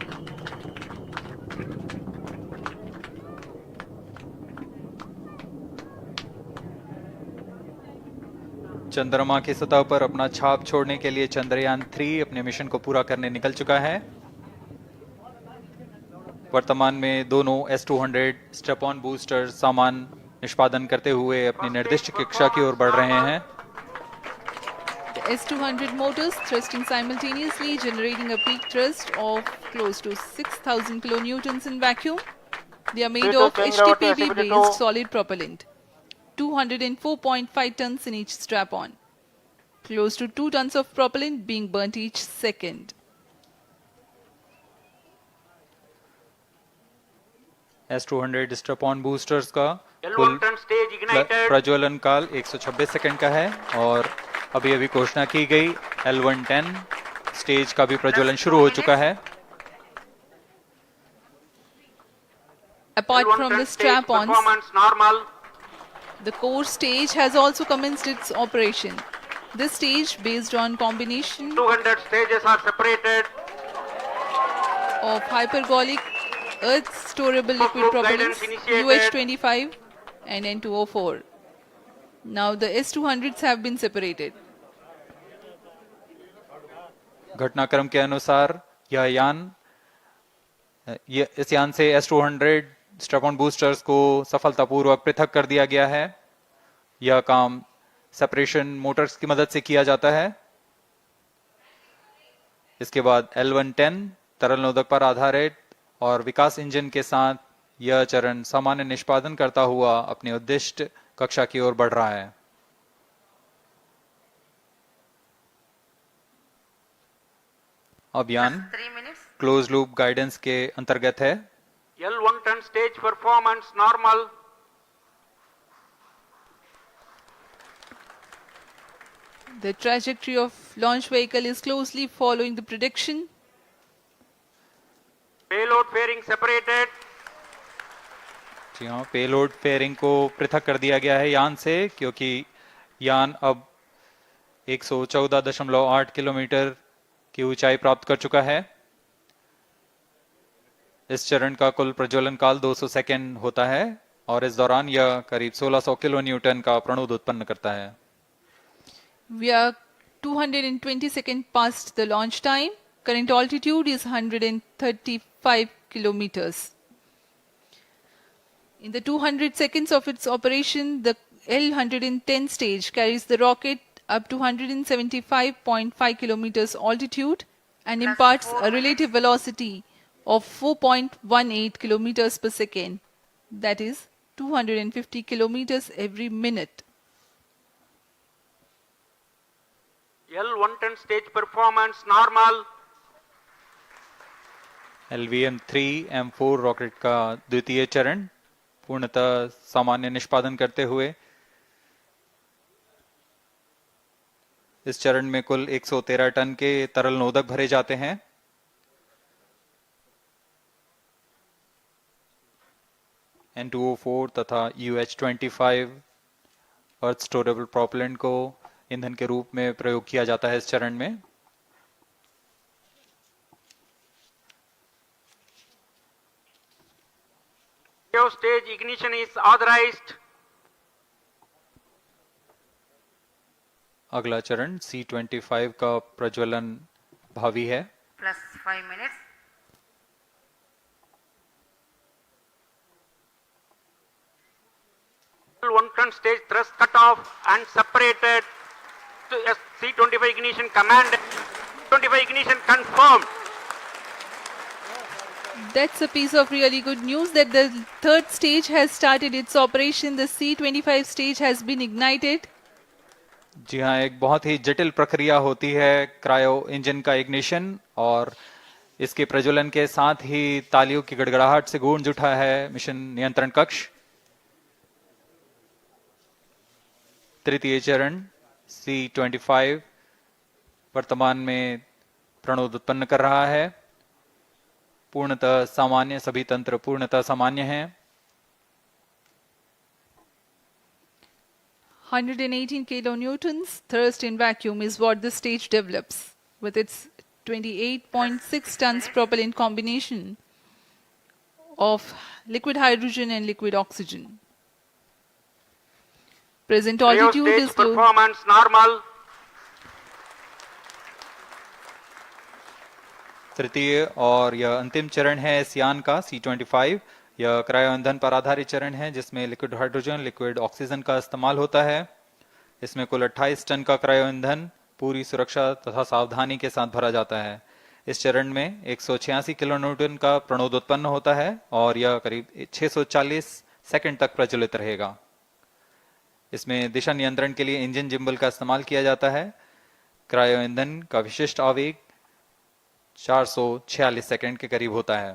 चंद्रमा की सतह पर अपना छाप छोड़ने के लिए चंद्रयान-3 अपने मिशन को पूरा करने निकल चुका है। वर्तमान में दोनों S-200 स्टेप ऑन बूस्टर सामान निष्पादन करते हुए अपनी निर्दिष्ट कक्षा की ओर बढ़ रहे हैं। The S-200 motors thrusting simultaneously, generating a peak thrust of close to 6,000 kilonewtons in vacuum. They are made of HTPB-based solid propellant, 204.5 tons in each strap-on, close to 2 tons of propellant being burnt each second. S-200 step on boosters का कुल प्रज्वलन काल 126 second का है और अभी घोषणा की गई L110 स्टेज का भी प्रज्वलन शुरू हो चुका है। Apart from the strap-ons, the core stage has also commenced its operation. This stage, based on combination 200 stages are separated. of hypergolic earth storable liquid propellants UH-25 and N-204. Now the S-200s have been separated. घटनाक्रम के अनुसार इस यान से S-200 step on boosters को सफलतापूर्वक पृथक कर दिया गया है। यह काम सेपरेशन मोटर्स की मदद से किया जाता है। इसके बाद L110 तरल नोदक पर आधारित और विकास इंजन के साथ यह चरण सामान्य निष्पादन करता हुआ अपनी उद्दिष्ट कक्षा की ओर बढ़ रहा है। अभियान क्लोज लूप गाइडेंस के अंतर्गत है। L110 stage performance normal. The trajectory of launch vehicle is closely following the prediction. Payload fairing separated. जी हाँ, पेलोड फेयरिंग को पृथक कर दिया गया है यान से, क्योंकि यान अब 114.8 किलोमीटर की ऊंचाई प्राप्त कर चुका है। इस चरण का कुल प्रज्वलन काल 200 सेकेंड होता है और इस दौरान यह करीब 1600 किलो न्यूटन का प्रणुद उत्पन्न करता है। We are 220 seconds past the launch time. Current altitude is 135 kilometers. In the 200 seconds of its operation, the L110 stage carries the rocket up to 175.5 kilometers altitude and imparts a relative velocity of 4.18 kilometers per second, that is 250 kilometers every minute. L110 stage performance normal. LVM-3 M4 rocket का द्वितीय चरण पूर्णतः सामान्य निष्पादन करते हुए इस चरण में कुल 113 टन के तरल नोदक भरे जाते हैं। N-204 तथा UH-25 अर्थ स्टोरेबल प्रोपेलेंट को ईंधन के रूप में प्रयोग किया जाता है इस चरण में। Stage ignition is authorized. अगला चरण C-25 का प्रज्वलन भावी है। Plus 5 minutes. stage thrust cut off and separated to C25 ignition command. 25 ignition confirmed. That's a piece of really good news that the third stage has started its operation. The C25 stage has been ignited. जी हाँ, एक बहुत ही जटिल प्रक्रिया होती है cryo engine का ignition, और इसके प्रज्वलन के साथ ही तालियों की गड़गड़ाहट से गूंज उठा है मिशन नियंत्रण कक्ष। तृतीय चरण C25 वर्तमान में प्रणोद उत्पन्न कर रहा है। पूर्णतः सामान्य, सभी तंत्र पूर्णतः सामान्य हैं। 118 kilonewtons thrust in vacuum is what this stage develops with its 28.6 tons propellant combination of liquid hydrogen and liquid oxygen. Present altitude Stage is low. performance normal. तृतीय और यह अंतिम चरण है इस यान का C25। यह क्रायो ईंधन पर आधारित चरण है जिसमें लिक्विड हाइड्रोजन, लिक्विड ऑक्सीजन का इस्तेमाल होता है। इसमें कुल 28 टन का क्रायो ईंधन पूरी सुरक्षा तथा सावधानी के साथ भरा जाता है। इस चरण में 186 किलोन्यूटन का प्रणोद उत्पन्न होता है और यह करीब 640 सेकंड तक प्रज्वलित रहेगा। इसमें दिशा नियंत्रण के लिए इंजन जिम्बल का इस्तेमाल किया जाता है। क्रायो ईंधन का विशिष्ट आवेग 446 सेकंड के करीब होता है।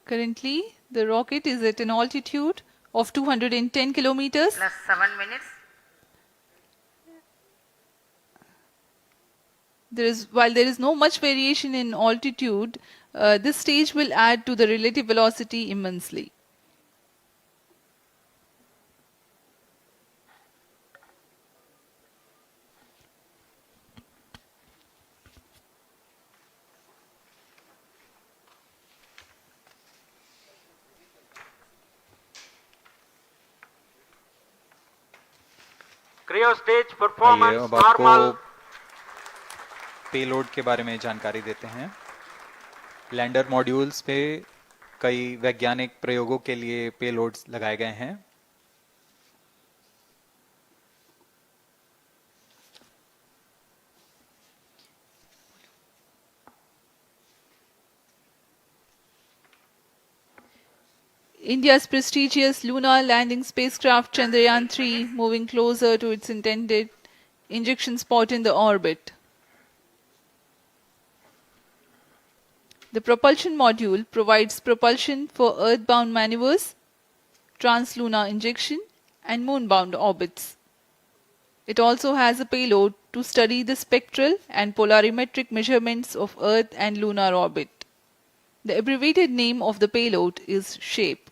Currently, the rocket is at an altitude of 210 kilometers. Plus 7 minutes. While there is no much variation in altitude, this stage will add to the relative velocity immensely. Cryo stage आइए performance अब आपको normal. Payload के बारे में जानकारी देते हैं। Lander modules पे कई वैज्ञानिक प्रयोगों के लिए पेलोड्स लगाए गए हैं। India's prestigious lunar landing spacecraft Chandrayaan-3 moving closer to its intended injection spot in the orbit. The propulsion module provides propulsion for earthbound maneuvers, translunar injection, and moonbound orbits. It also has a payload to study the spectral and polarimetric measurements of Earth and lunar orbit. The abbreviated name of the payload is SHAPE.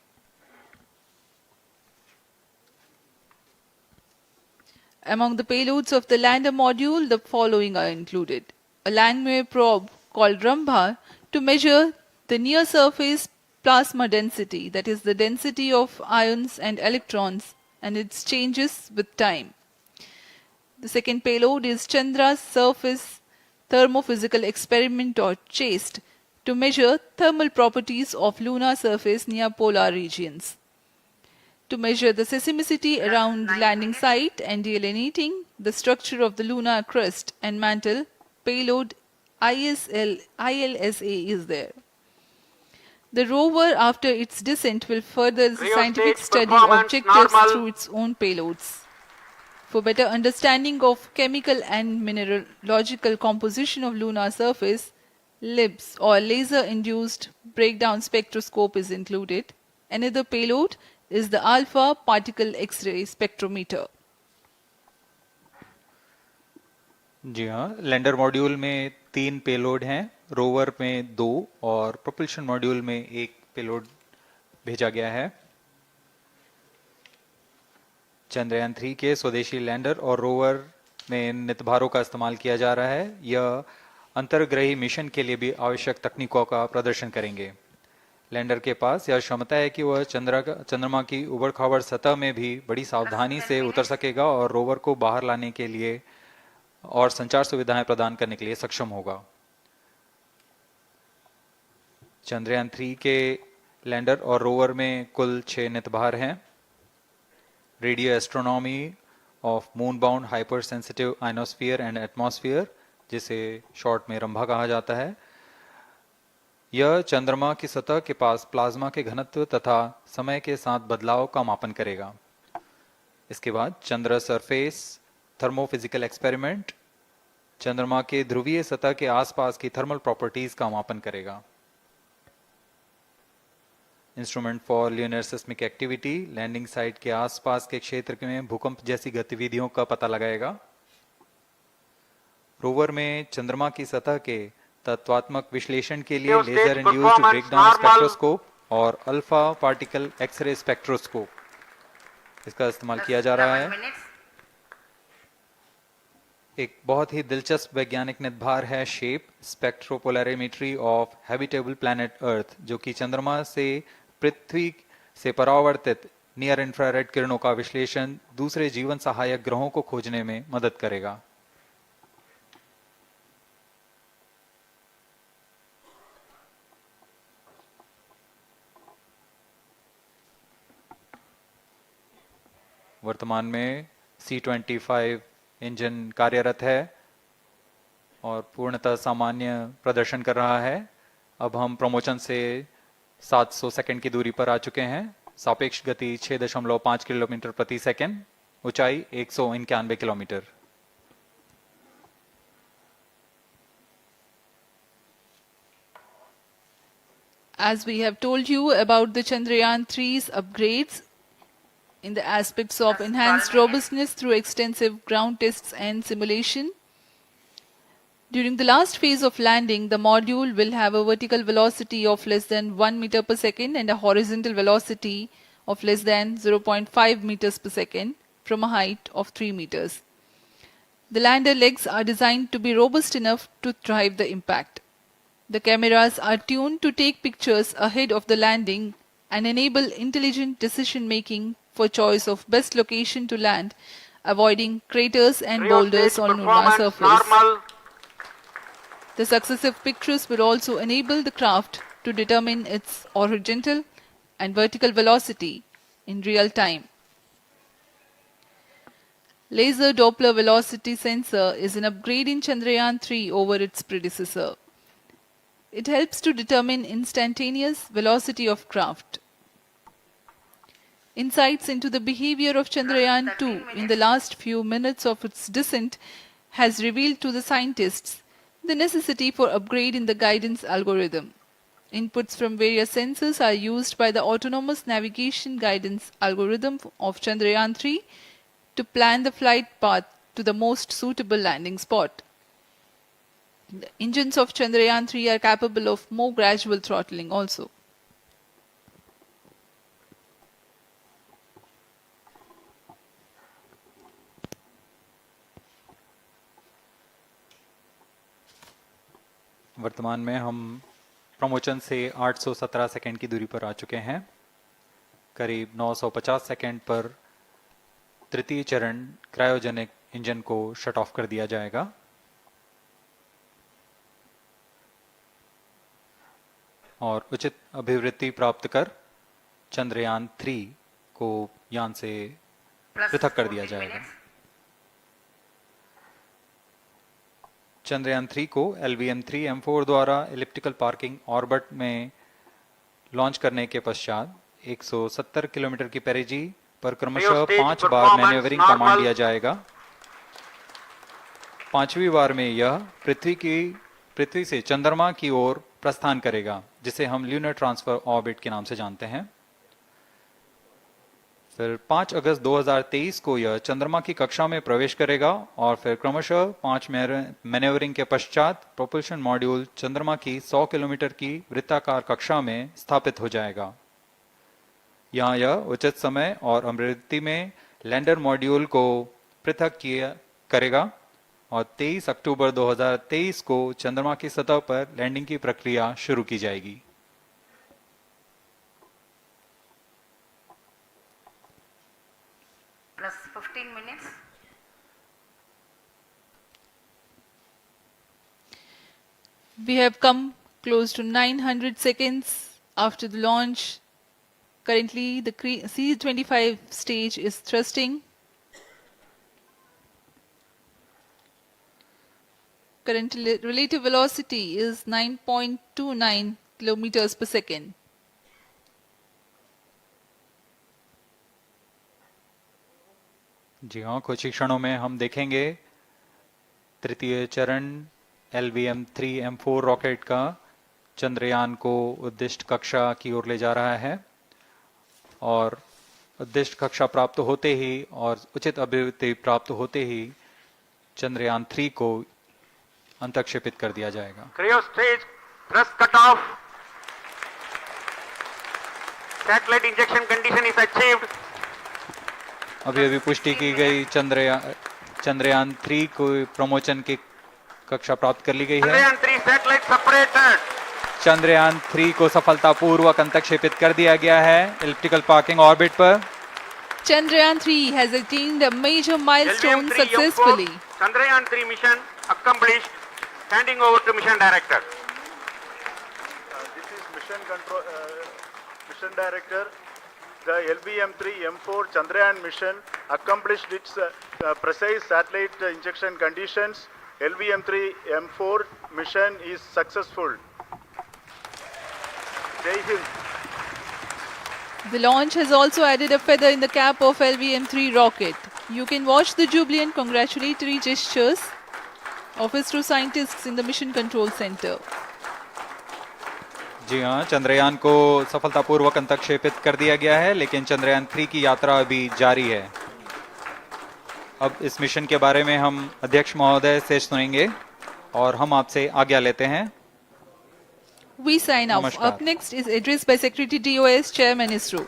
Among the payloads of the lander module, the following are included. A Langmuir probe called Rambha to measure the near-surface plasma density, that is the density of ions and electrons, and its changes with time. The second payload is Chandra's Surface Thermophysical Experiment or CHASTE to measure thermal properties of lunar surface near polar regions. To measure the seismicity around the landing site and delineating the structure of the lunar crust and mantle, payload ILSA is there. The rover, after its descent, will further the scientific study objectives through its own payloads. For better understanding of chemical and mineralogical composition of lunar surface, LIBS or laser-induced breakdown spectroscope is included. Another payload is the alpha particle X-ray spectrometer. जी हाँ, lander module में 3 payload हैं, rover में 2 और propulsion module में 1 payload भेजा गया है। चंद्रयान 3 के स्वदेशी लैंडर और रोवर में नितभारों का इस्तेमाल किया जा रहा है। यह अंतर्ग्रही मिशन के लिए भी आवश्यक तकनीकों का प्रदर्शन करेंगे। लैंडर के पास यह क्षमता है कि वह चंद्रमा की उबड़-खाबड़ सतह में भी बड़ी सावधानी से उतर सकेगा और रोवर को बाहर लाने के लिए और संचार सुविधाएं प्रदान करने के लिए सक्षम होगा। चंद्रयान 3 के लैंडर और रोवर में कुल 6 नितभार हैं। Radio astronomy of moon bound hyper sensitive ionosphere and atmosphere, जिसे शॉर्ट में रंभा कहा जाता है, यह चंद्रमा की सतह के पास प्लाज्मा के घनत्व तथा समय के साथ बदलाव का मापन करेगा। इसके बाद चंद्र सरफेस थर्मोफिजिकल एक्सपेरिमेंट चंद्रमा के ध्रुवीय सतह के आसपास की थर्मल प्रॉपर्टीज का मापन करेगा। Instrument for lunar seismic activity landing site के आसपास के क्षेत्र में भूकंप जैसी गतिविधियों का पता लगाएगा। रोवर में चंद्रमा की सतह के तत्वात्मक विश्लेषण के लिए लेजर इंड्यूस्ड ब्रेकडाउन स्पेक्ट्रोस्कोप और अल्फा पार्टिकल एक्सरे स्पेक्ट्रोस्कोप इसका इस्तेमाल किया जा रहा है। एक बहुत ही दिलचस्प वैज्ञानिक निर्धार है shape स्पेक्ट्रोपोलैरिमेट्री of habitable planet earth, जो कि चंद्रमा से पृथ्वी से परावर्तित नियर इंफ्रारेड किरणों का विश्लेषण दूसरे जीवन सहायक ग्रहों को खोजने में मदद करेगा। वर्तमान में C-25 इंजन कार्यरत है और पूर्णतः सामान्य प्रदर्शन कर रहा है। अब हम प्रमोशन से 700 सेकंड की दूरी पर आ चुके हैं। सापेक्ष गति 6.5 किलोमीटर प्रति सेकंड, ऊंचाई 191 kilometre. As we have told you about the Chandrayaan 3's upgrades in the aspects of enhanced robustness through extensive ground tests and simulation, during the last phase of landing, the module will have a vertical velocity of less than 1 meter per second and a horizontal velocity of less than 0.5 meters per second from a height of 3 meters. The lander legs are designed to be robust enough to thrive the impact. The cameras are tuned to take pictures ahead of the landing and enable intelligent decision making for choice of best location to land, avoiding craters and boulders on lunar surface. The successive pictures will also enable the craft to determine its horizontal and vertical velocity in real time. Laser Doppler velocity sensor is an upgrade in Chandrayaan 3 over its predecessor. It helps to determine instantaneous velocity of craft. Insights into the behavior of Chandrayaan 2 in the last few minutes of its descent has revealed to the scientists the necessity for upgrade in the guidance algorithm. Inputs from various sensors are used by the autonomous navigation guidance algorithm of Chandrayaan 3 to plan the flight path to the most suitable landing spot. The engines of Chandrayaan 3 are capable of more gradual throttling also. वर्तमान में हम promotion से 817 second की दूरी पर आ चुके हैं। करीब 950 सेकंड पर तृतीय चरण क्रायोजेनिक इंजन को शट ऑफ कर दिया जाएगा और उचित अभिवृद्धि प्राप्त कर चंद्रयान 3 को यान से पृथक कर दिया जाएगा। चंद्रयान 3 को LVM-3M4 द्वारा एलिप्टिकल पार्किंग ऑर्बिट में लॉन्च करने के पश्चात 170 किलोमीटर की पेरिजी पर क्रमशः 5 बार मैन्यूवरिंग कमांड दिया जाएगा। 5वीं बार में यह पृथ्वी से चंद्रमा की ओर प्रस्थान करेगा, जिसे हम ल्यूनर ट्रांसफर ऑर्बिट के नाम से जानते हैं। फिर 5 अगस्त 2023 को यह चंद्रमा की कक्षा में प्रवेश करेगा और फिर क्रमशः 5 मैन्यूवरिंग के पश्चात प्रोपल्शन मॉड्यूल चंद्रमा की 100 किलोमीटर की वृत्ताकार कक्षा में स्थापित हो जाएगा। यहाँ यह उचित समय और अभिवृद्धि में लैंडर मॉड्यूल को पृथक करेगा और 23 अक्टूबर 2023 को चंद्रमा की सतह पर लैंडिंग की प्रक्रिया शुरू की जाएगी। Plus 15 minutes. We have come close to 900 seconds after the launch. Currently, the C-25 stage is thrusting. Current relative velocity is 9.29 kilometers per second. जी हाँ, कुछ ही क्षणों में हम देखेंगे तृतीय चरण LVM-3 रॉकेट का चंद्रयान को उद्दिष्ट कक्षा की ओर ले जा रहा है और उद्दिष्ट कक्षा प्राप्त होते ही और उचित अभिवृद्धि प्राप्त होते ही चंद्रयान 3 को अंतक्षेपित कर दिया जाएगा। Cryo stage thrust cutoff. Satellite injection condition is achieved. अभी अभी पुष्टि की गई चंद्रयान 3 को प्रमोचन की कक्षा प्राप्त कर ली गई है। Chandrayaan 3 satellite separated. चंद्रयान 3 को सफलतापूर्वक अंतक्षेपित कर दिया गया है इलिप्टिकल पार्किंग ऑर्बिट पर। Chandrayaan 3 has attained a major milestone successfully. Chandrayaan 3 mission accomplished. Handing over to mission director. This is mission director. The LVM-3 M4 Chandrayaan mission accomplished its precise satellite injection conditions. LVM-3 M4 mission is successful. Jai Hind. The launch has also added a feather in the cap of LVM-3 rocket. You can watch the jubilant congratulatory gestures of ISRO scientists in the Mission Control Center. जी हाँ, चंद्रयान को सफलतापूर्वक अंतक्षेपित कर दिया गया है, लेकिन चंद्रयान 3 की यात्रा अभी जारी है। अब इस मिशन के बारे में हम अध्यक्ष महोदय से सुनेंगे और हम आपसे आज्ञा लेते हैं। We sign off. Up next is address by Secretary DOS, Chairman ISRO.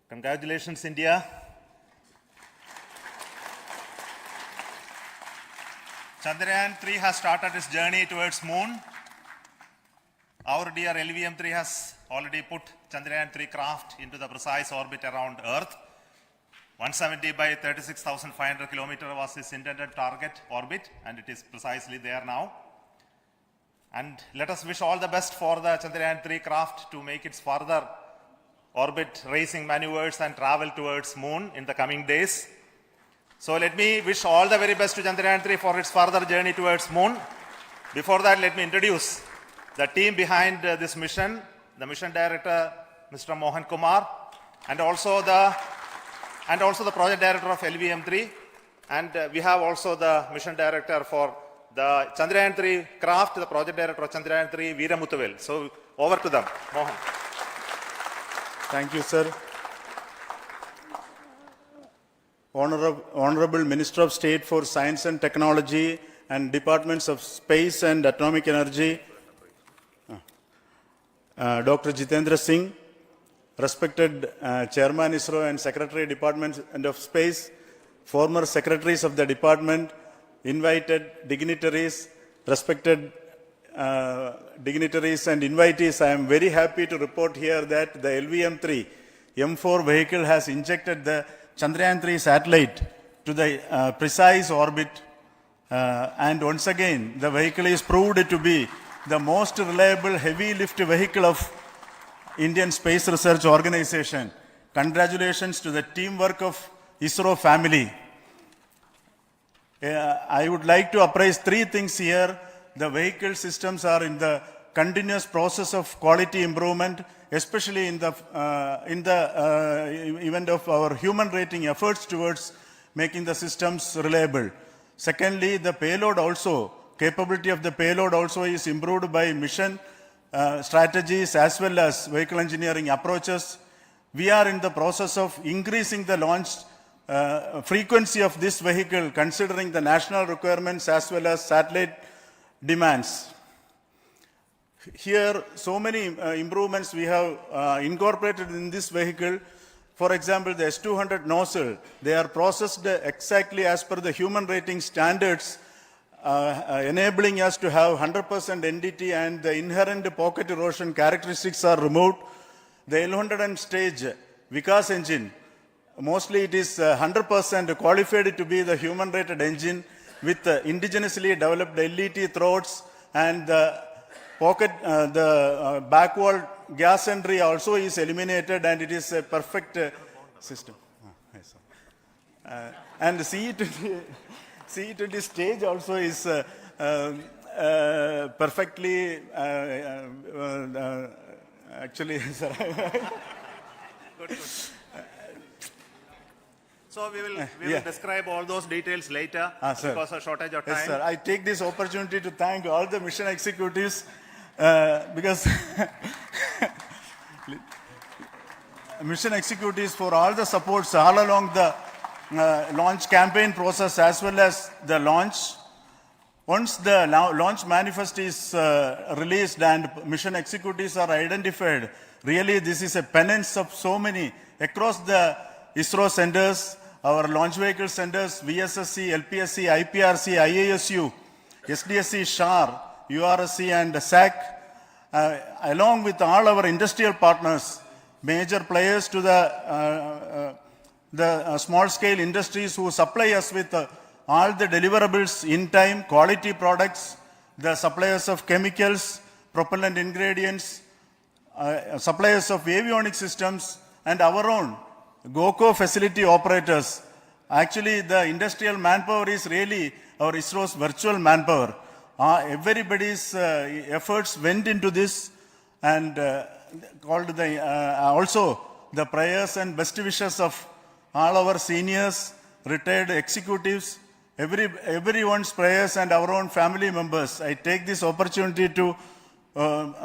Congratulations, India. Chandrayaan 3 has started its journey towards moon. Our dear LVM-3 has already put Chandrayaan 3 craft into the precise orbit around Earth. 170 by 36,500 kilometers was its intended target orbit, and it is precisely there now. And let us wish all the best for the Chandrayaan 3 craft to make its further orbit racing maneuvers and travel towards moon in the coming days. So let me wish all the very best to Chandrayaan 3 for its further journey towards moon. Before that, let me introduce the team behind this mission, the mission director, Mr. Mohan Kumar, and also the project director of LVM-3, and we have also the mission director for the Chandrayaan 3 craft, the project director of Chandrayaan 3, Veera Muthuvel. So over to them, Mohan. Thank you, sir. Honorable Minister of State for Science and Technology and Departments of Space and Atomic Energy, Dr. Jitendra Singh, respected Chairman ISRO and Secretary Department of Space, former secretaries of the department, invited dignitaries, respected dignitaries and invitees, I am very happy to report here that the LVM-3 M4 vehicle has injected the Chandrayaan 3 satellite to the precise orbit, and once again the vehicle is proved to be the most reliable heavy lift vehicle of Indian Space Research Organization. Congratulations to the teamwork of ISRO family. I would like to appraise three things here. The vehicle systems are in the continuous process of quality improvement, especially in the event of our human rating efforts towards making the systems reliable. Secondly, the payload also, capability of the payload also is improved by mission strategies as well as vehicle engineering approaches. We are in the process of increasing the launch frequency of this vehicle considering the national requirements as well as satellite demands. Here, so many improvements we have incorporated in this vehicle. For example, the S200 nozzle, they are processed exactly as per the human rating standards, enabling us to have 100% NDT, and the inherent pocket erosion characteristics are removed. The L100 stage Vikas engine, mostly it is 100% qualified to be the human rated engine with indigenously developed LET throats, and the pocket, back wall gas entry also is eliminated, and it is a perfect system. And the CE20 stage also is perfectly, actually, sir. Good. So we will describe all those details later because of shortage of time. Yes, sir. I take this opportunity to thank all the mission executives because mission executives for all the supports all along the launch campaign process as well as the launch. Once the launch manifest is released and mission executives are identified, really this is a penance of so many across the ISRO centers, our launch vehicle centers, VSSC, LPSC, IPRC, IASU, SDSC, SHAR, URSC and SAC, along with all our industrial partners, major players to the small scale industries who supply us with all the deliverables in time, quality products, the suppliers of chemicals, propellant ingredients, suppliers of avionics systems, and our own GOCO facility operators. Actually, the industrial manpower is really our ISRO's virtual manpower. Everybody's efforts went into this, and also the prayers and best wishes of all our seniors, retired executives, everyone's prayers and our own family members. I take this opportunity to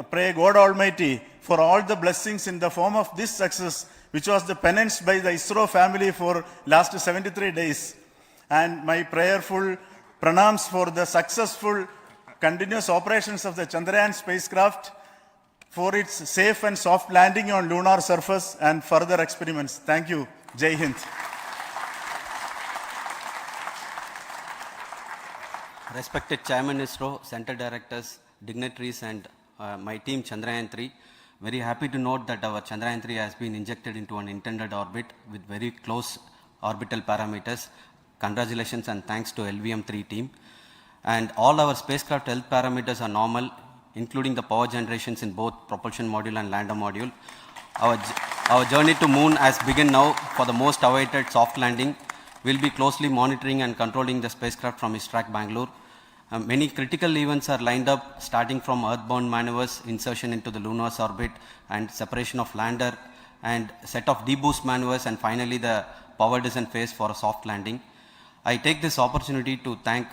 pray God Almighty for all the blessings in the form of this success, which was the penance by the ISRO family for last 73 days. And my prayerful pranams for the successful continuous operations of the Chandrayaan spacecraft, for its safe and soft landing on lunar surface and further experiments. Thank you. Jai Hind. Respected Chairman ISRO, Center Directors, dignitaries and my team Chandrayaan-3, very happy to note that our Chandrayaan-3 has been injected into an intended orbit with very close orbital parameters. Congratulations and thanks to LVM-3 team. And all our spacecraft health parameters are normal, including the power generations in both propulsion module and lander module. Our journey to moon has begun now for the most awaited soft landing. We'll be closely monitoring and controlling the spacecraft from ISTRAC Bangalore. Many critical events are lined up, starting from earthbound maneuvers, insertion into the lunar orbit, and separation of lander, and set of deboost maneuvers, and finally the power descent phase for a soft landing. I take this opportunity to thank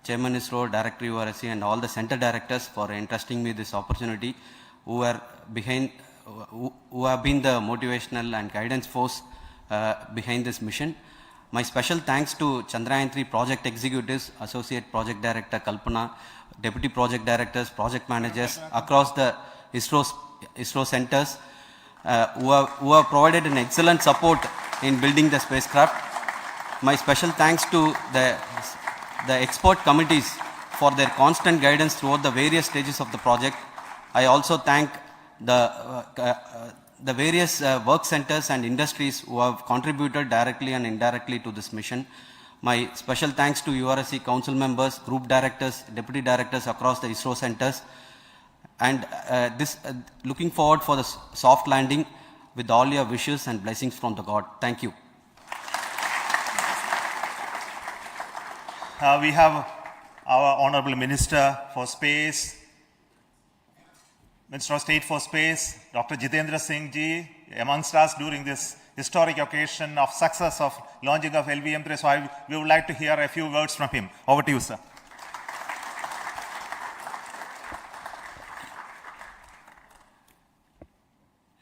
Chairman ISRO, Director URSC, and all the center directors for entrusting me this opportunity, who have been the motivational and guidance force behind this mission. My special thanks to Chandrayaan-3 project executives, Associate Project Director Kalpana, Deputy Project Directors, Project Managers across the ISRO centers who have provided an excellent support in building the spacecraft. My special thanks to the expert committees for their constant guidance throughout the various stages of the project. I also thank the various work centers and industries who have contributed directly and indirectly to this mission. My special thanks to URSC council members, group directors, deputy directors across the ISRO centers, and looking forward for the soft landing with all your wishes and blessings from the God. Thank you. We have our Honorable Minister for Space, Minister of State for Space, Dr. Jitendra Singh ji, amongst us during this historic occasion of success of launching of LVM-3. So we would like to hear a few words from him. Over to you, sir.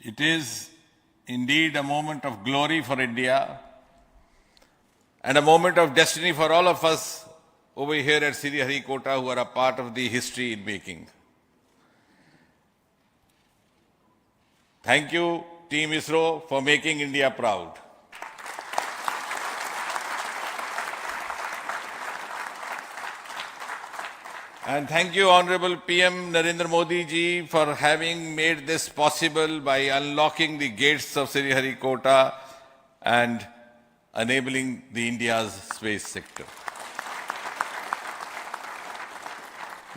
It is indeed a moment of glory for India and a moment of destiny for all of us over here at Sriharikota who are a part of the history in making. Thank you, Team ISRO, for making India proud. And thank you, Honorable PM Narendra Modi ji, for having made this possible by unlocking the gates of Sriharikota and enabling the India's space sector.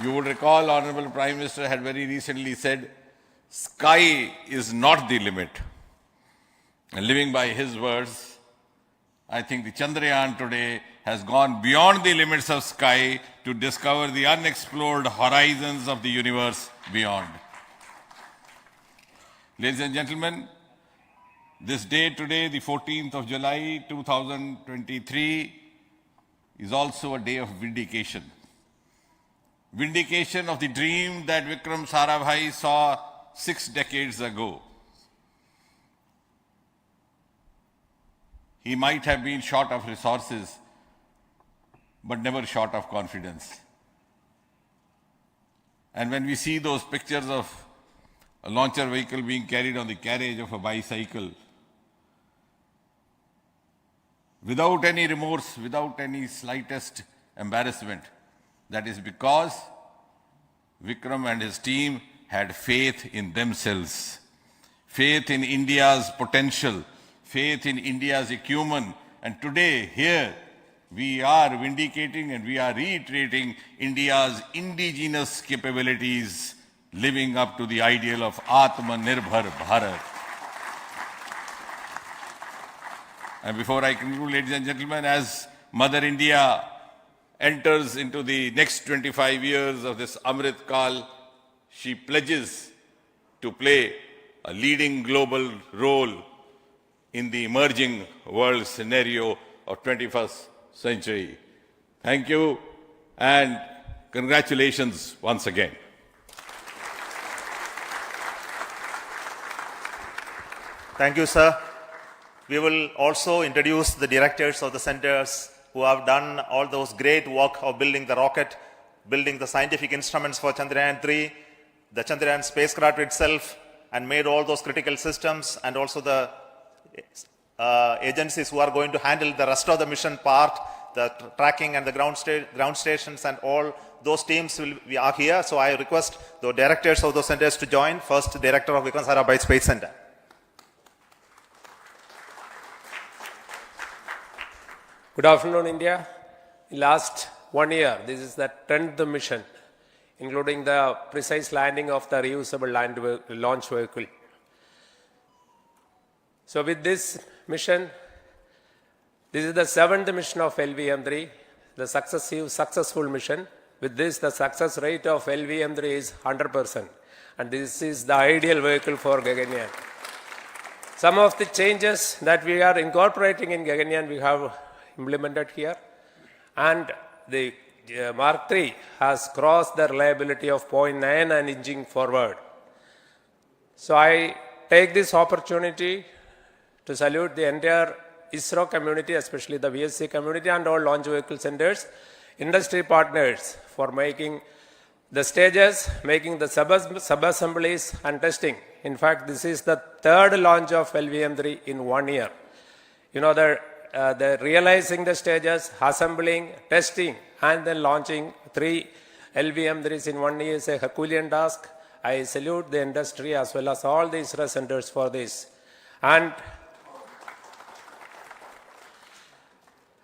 You would recall, Honorable Prime Minister had very recently said, sky is not the limit. And living by his words, I think the Chandrayaan today has gone beyond the limits of sky to discover the unexplored horizons of the universe beyond. Ladies and gentlemen, this day today, the 14th of July 2023, is also a day of vindication. Vindication of the dream that Vikram Sarabhai saw 6 decades ago. He might have been short of resources, but never short of confidence. And when we see those pictures of a launcher vehicle being carried on the carriage of a bicycle, without any remorse, without any slightest embarrassment, that is because Vikram and his team had faith in themselves, faith in India's potential, faith in India's acumen. And today, here, we are vindicating and we are reiterating India's indigenous capabilities, living up to the ideal of Atmanirbhar Bharat. And before I conclude, ladies and gentlemen, as Mother India enters into the next 25 years of this Amrit Kal, she pledges to play a leading global role in the emerging world scenario of 21st century. Thank you and congratulations once again. Thank you, sir. We will also introduce the directors of the centers who have done all those great work of building the rocket, building the scientific instruments for Chandrayaan-3, the Chandrayaan spacecraft itself, and made all those critical systems, and also the agencies who are going to handle the rest of the mission part, the tracking and the ground stations, and all those teams are here. So I request the directors of those centers to join. First, Director of Vikram Sarabhai Space Center. Good afternoon, India. In last 1 year, this is the 10th mission, including the precise landing of the reusable launch vehicle. So with this mission, this is the 7th mission of LVM-3, the successful mission. With this, the success rate of LVM-3 is 100%. And this is the ideal vehicle for Gaganyaan. Some of the changes that we are incorporating in Gaganyaan, we have implemented here. And the Mark III has crossed the reliability of 0.9 and inching forward. So I take this opportunity to salute the entire ISRO community, especially the VSC community and all launch vehicle centers, industry partners for making the stages, making the sub-assemblies and testing. In fact, this is the 3rd launch of LVM-3 in 1 year. You know, the realizing the stages, assembling, testing, and then launching 3 LVM-3s in 1 year is a Herculean task. I salute the industry as well as all the ISRO centers for this. And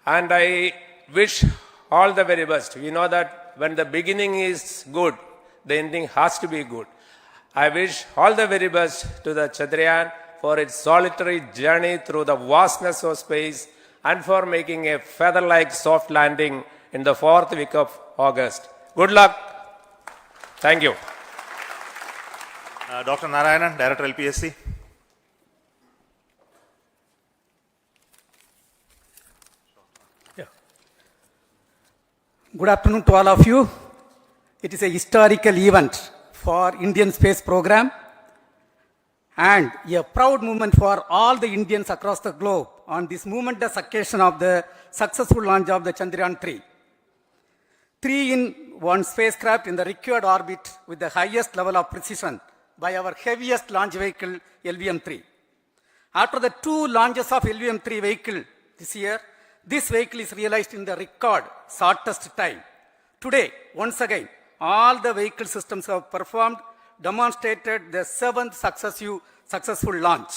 I wish all the very best. We know that when the beginning is good, the ending has to be good. I wish all the very best to the Chandrayaan for its solitary journey through the vastness of space and for making a feather-like soft landing in the 4th week of August. Good luck. Thank you. Dr. Narayanan, Director LPSC. Good afternoon to all of you. It is a historical event for Indian space program. and a proud moment for all the Indians across the globe on this momentous occasion of the successful launch of the Chandrayaan-3. 3-in-1 spacecraft in the required orbit with the highest level of precision by our heaviest launch vehicle, LVM-3. After the 2 launches of LVM-3 vehicle this year, this vehicle is realized in the record shortest time. Today, once again, all the vehicle systems have performed, demonstrated the 7th successful launch.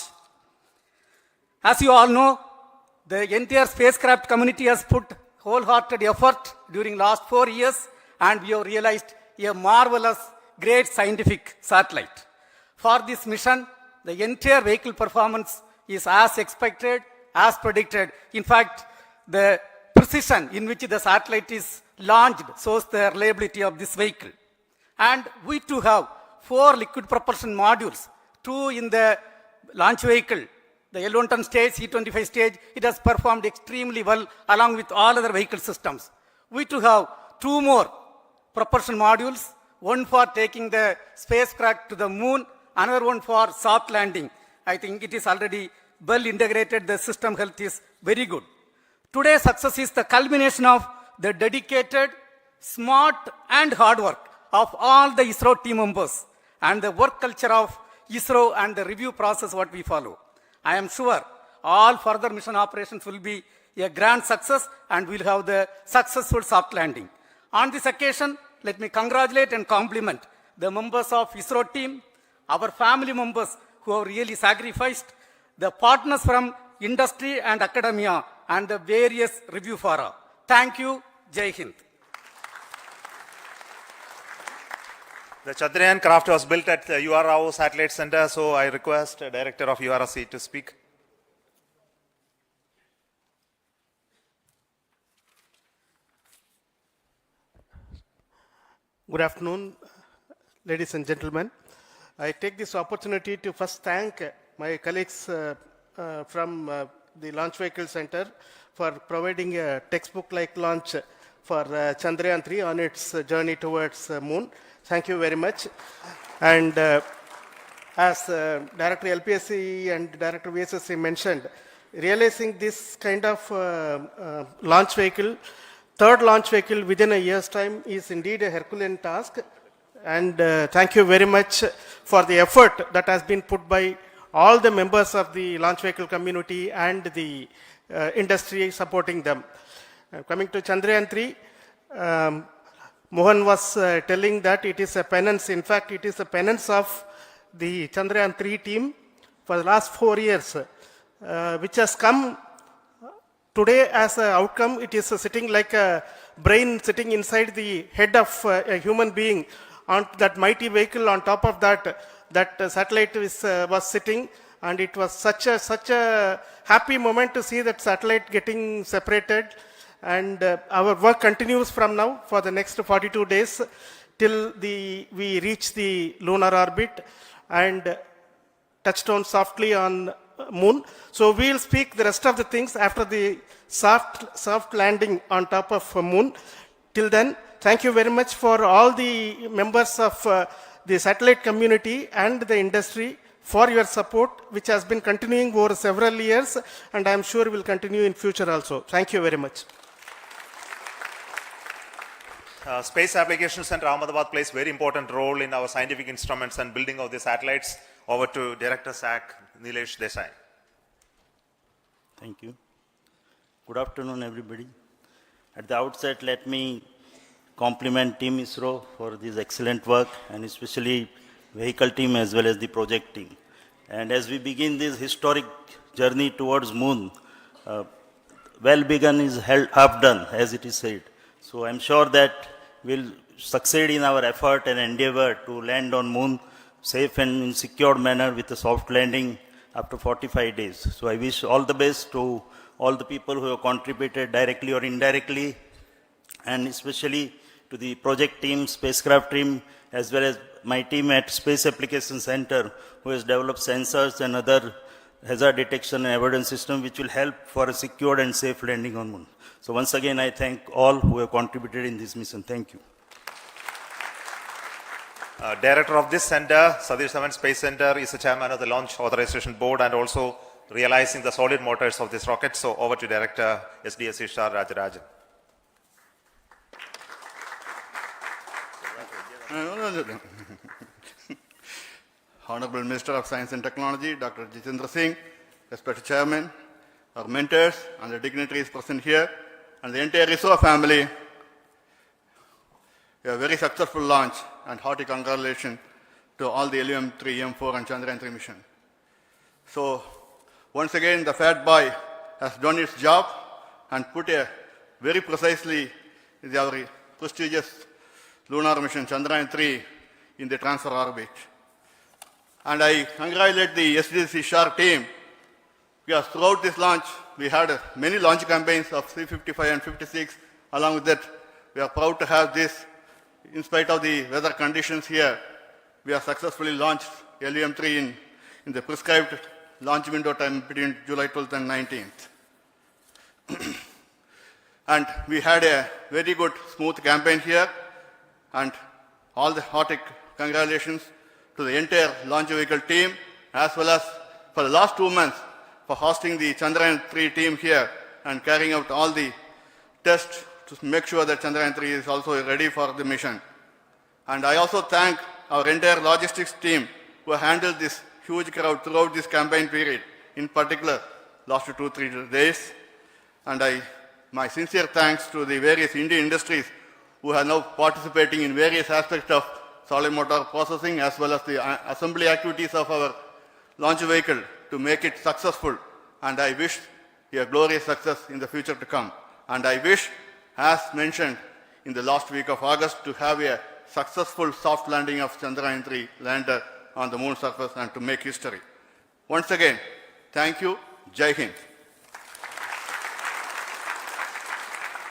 As you all know, the entire spacecraft community has put wholehearted effort during last 4 years, and we have realized a marvelous, great scientific satellite. For this mission, the entire vehicle performance is as expected, as predicted. In fact, the precision in which the satellite is launched shows the reliability of this vehicle. And we too have 4 liquid propulsion modules, 2 in the launch vehicle. The L110 stage, C-25 stage, it has performed extremely well along with all other vehicle systems. We too have 2 more propulsion modules, one for taking the spacecraft to the moon, another one for soft landing. I think it is already well integrated, the system health is very good. Today's success is the culmination of the dedicated, smart and hard work of all the ISRO team members and the work culture of ISRO and the review process what we follow. I am sure all further mission operations will be a grand success and we'll have the successful soft landing. On this occasion, let me congratulate and compliment the members of ISRO team, our family members who have really sacrificed, the partners from industry and academia, and the various review fora. Thank you. Jai Hind. The Chandrayaan craft was built at the UR Rao Satellite Center, so I request the Director of URC to speak. Good afternoon, ladies and gentlemen. I take this opportunity to first thank my colleagues from the Launch Vehicle Center for providing a textbook-like launch for Chandrayaan-3 on its journey towards moon. Thank you very much. And as Director LPSC and Director VSSC mentioned, realizing this kind of launch vehicle, third launch vehicle within a year's time is indeed a Herculean task. And thank you very much for the effort that has been put by all the members of the launch vehicle community and the industry supporting them. Coming to Chandrayaan-3, Mohan was telling that it is a penance. In fact, it is a penance of the Chandrayaan-3 team for the last 4 years, which has come today as an outcome. It is sitting like a brain sitting inside the head of a human being on that mighty vehicle. On top of that, that satellite was sitting, and it was such a happy moment to see that satellite getting separated. And our work continues from now for the next 42 days till we reach the lunar orbit and touchdown softly on moon. So we will speak the rest of the things after the soft landing on top of moon. Till then, thank you very much for all the members of the satellite community and the industry for your support, which has been continuing over several years, and I am sure will continue in future also. Thank you very much. Space Application Center Ahmedabad plays very important role in our scientific instruments and building of the satellites. Over to Director SAC, Nilesh Desai. Thank you. Good afternoon, everybody. At the outset, let me compliment Team ISRO for this excellent work, and especially vehicle team as well as the project team. And as we begin this historic journey towards moon, well begun is half done, as it is said. So I'm sure that we'll succeed in our effort and endeavor to land on moon safe and in secured manner with a soft landing after 45 days. So I wish all the best to all the people who have contributed directly or indirectly, and especially to the project team, spacecraft team, as well as my team at Space Application Center, who has developed sensors and other hazard detection and avoidance system which will help for a secured and safe landing on moon. So once again, I thank all who have contributed in this mission. Thank you. Director of this center, Satish Dhawan Space Center, is the chairman of the Launch Authorization Board and also realizing the solid motors of this rocket. So over to Director SDSC Shah Rajarajan. Honorable Minister of Science and Technology, Dr. Jitendra Singh, respected Chairman, our mentors and the dignitaries present here, and the entire ISRO family, a very successful launch and hearty congratulations to all the LVM-3, M4 and Chandrayaan-3 mission. So, once again, the Fat Boy has done its job and put a very precisely our prestigious lunar mission Chandrayaan-3 in the transfer orbit. And I congratulate the SDSC SHAR team, because throughout this launch, we had many launch campaigns of 355 and 56. Along with that, we are proud to have this. In spite of the weather conditions here, we have successfully launched LVM-3 in the prescribed launch window time between July 12th and 19th. And we had a very good, smooth campaign here, and all the hearty congratulations to the entire launch vehicle team, as well as for the last 2 months for hosting the Chandrayaan-3 team here and carrying out all the tests to make sure that Chandrayaan-3 is also ready for the mission. And I also thank our entire logistics team who handled this huge crowd throughout this campaign period, in particular last 2-3 days. And my sincere thanks to the various Indian industries who are now participating in various aspects of solid motor processing as well as the assembly activities of our launch vehicle to make it successful. And I wish a glorious success in the future to come. And I wish, as mentioned in the last week of August, to have a successful soft landing of Chandrayaan-3 lander on the moon surface and to make history. Once again, thank you. Jai Hind.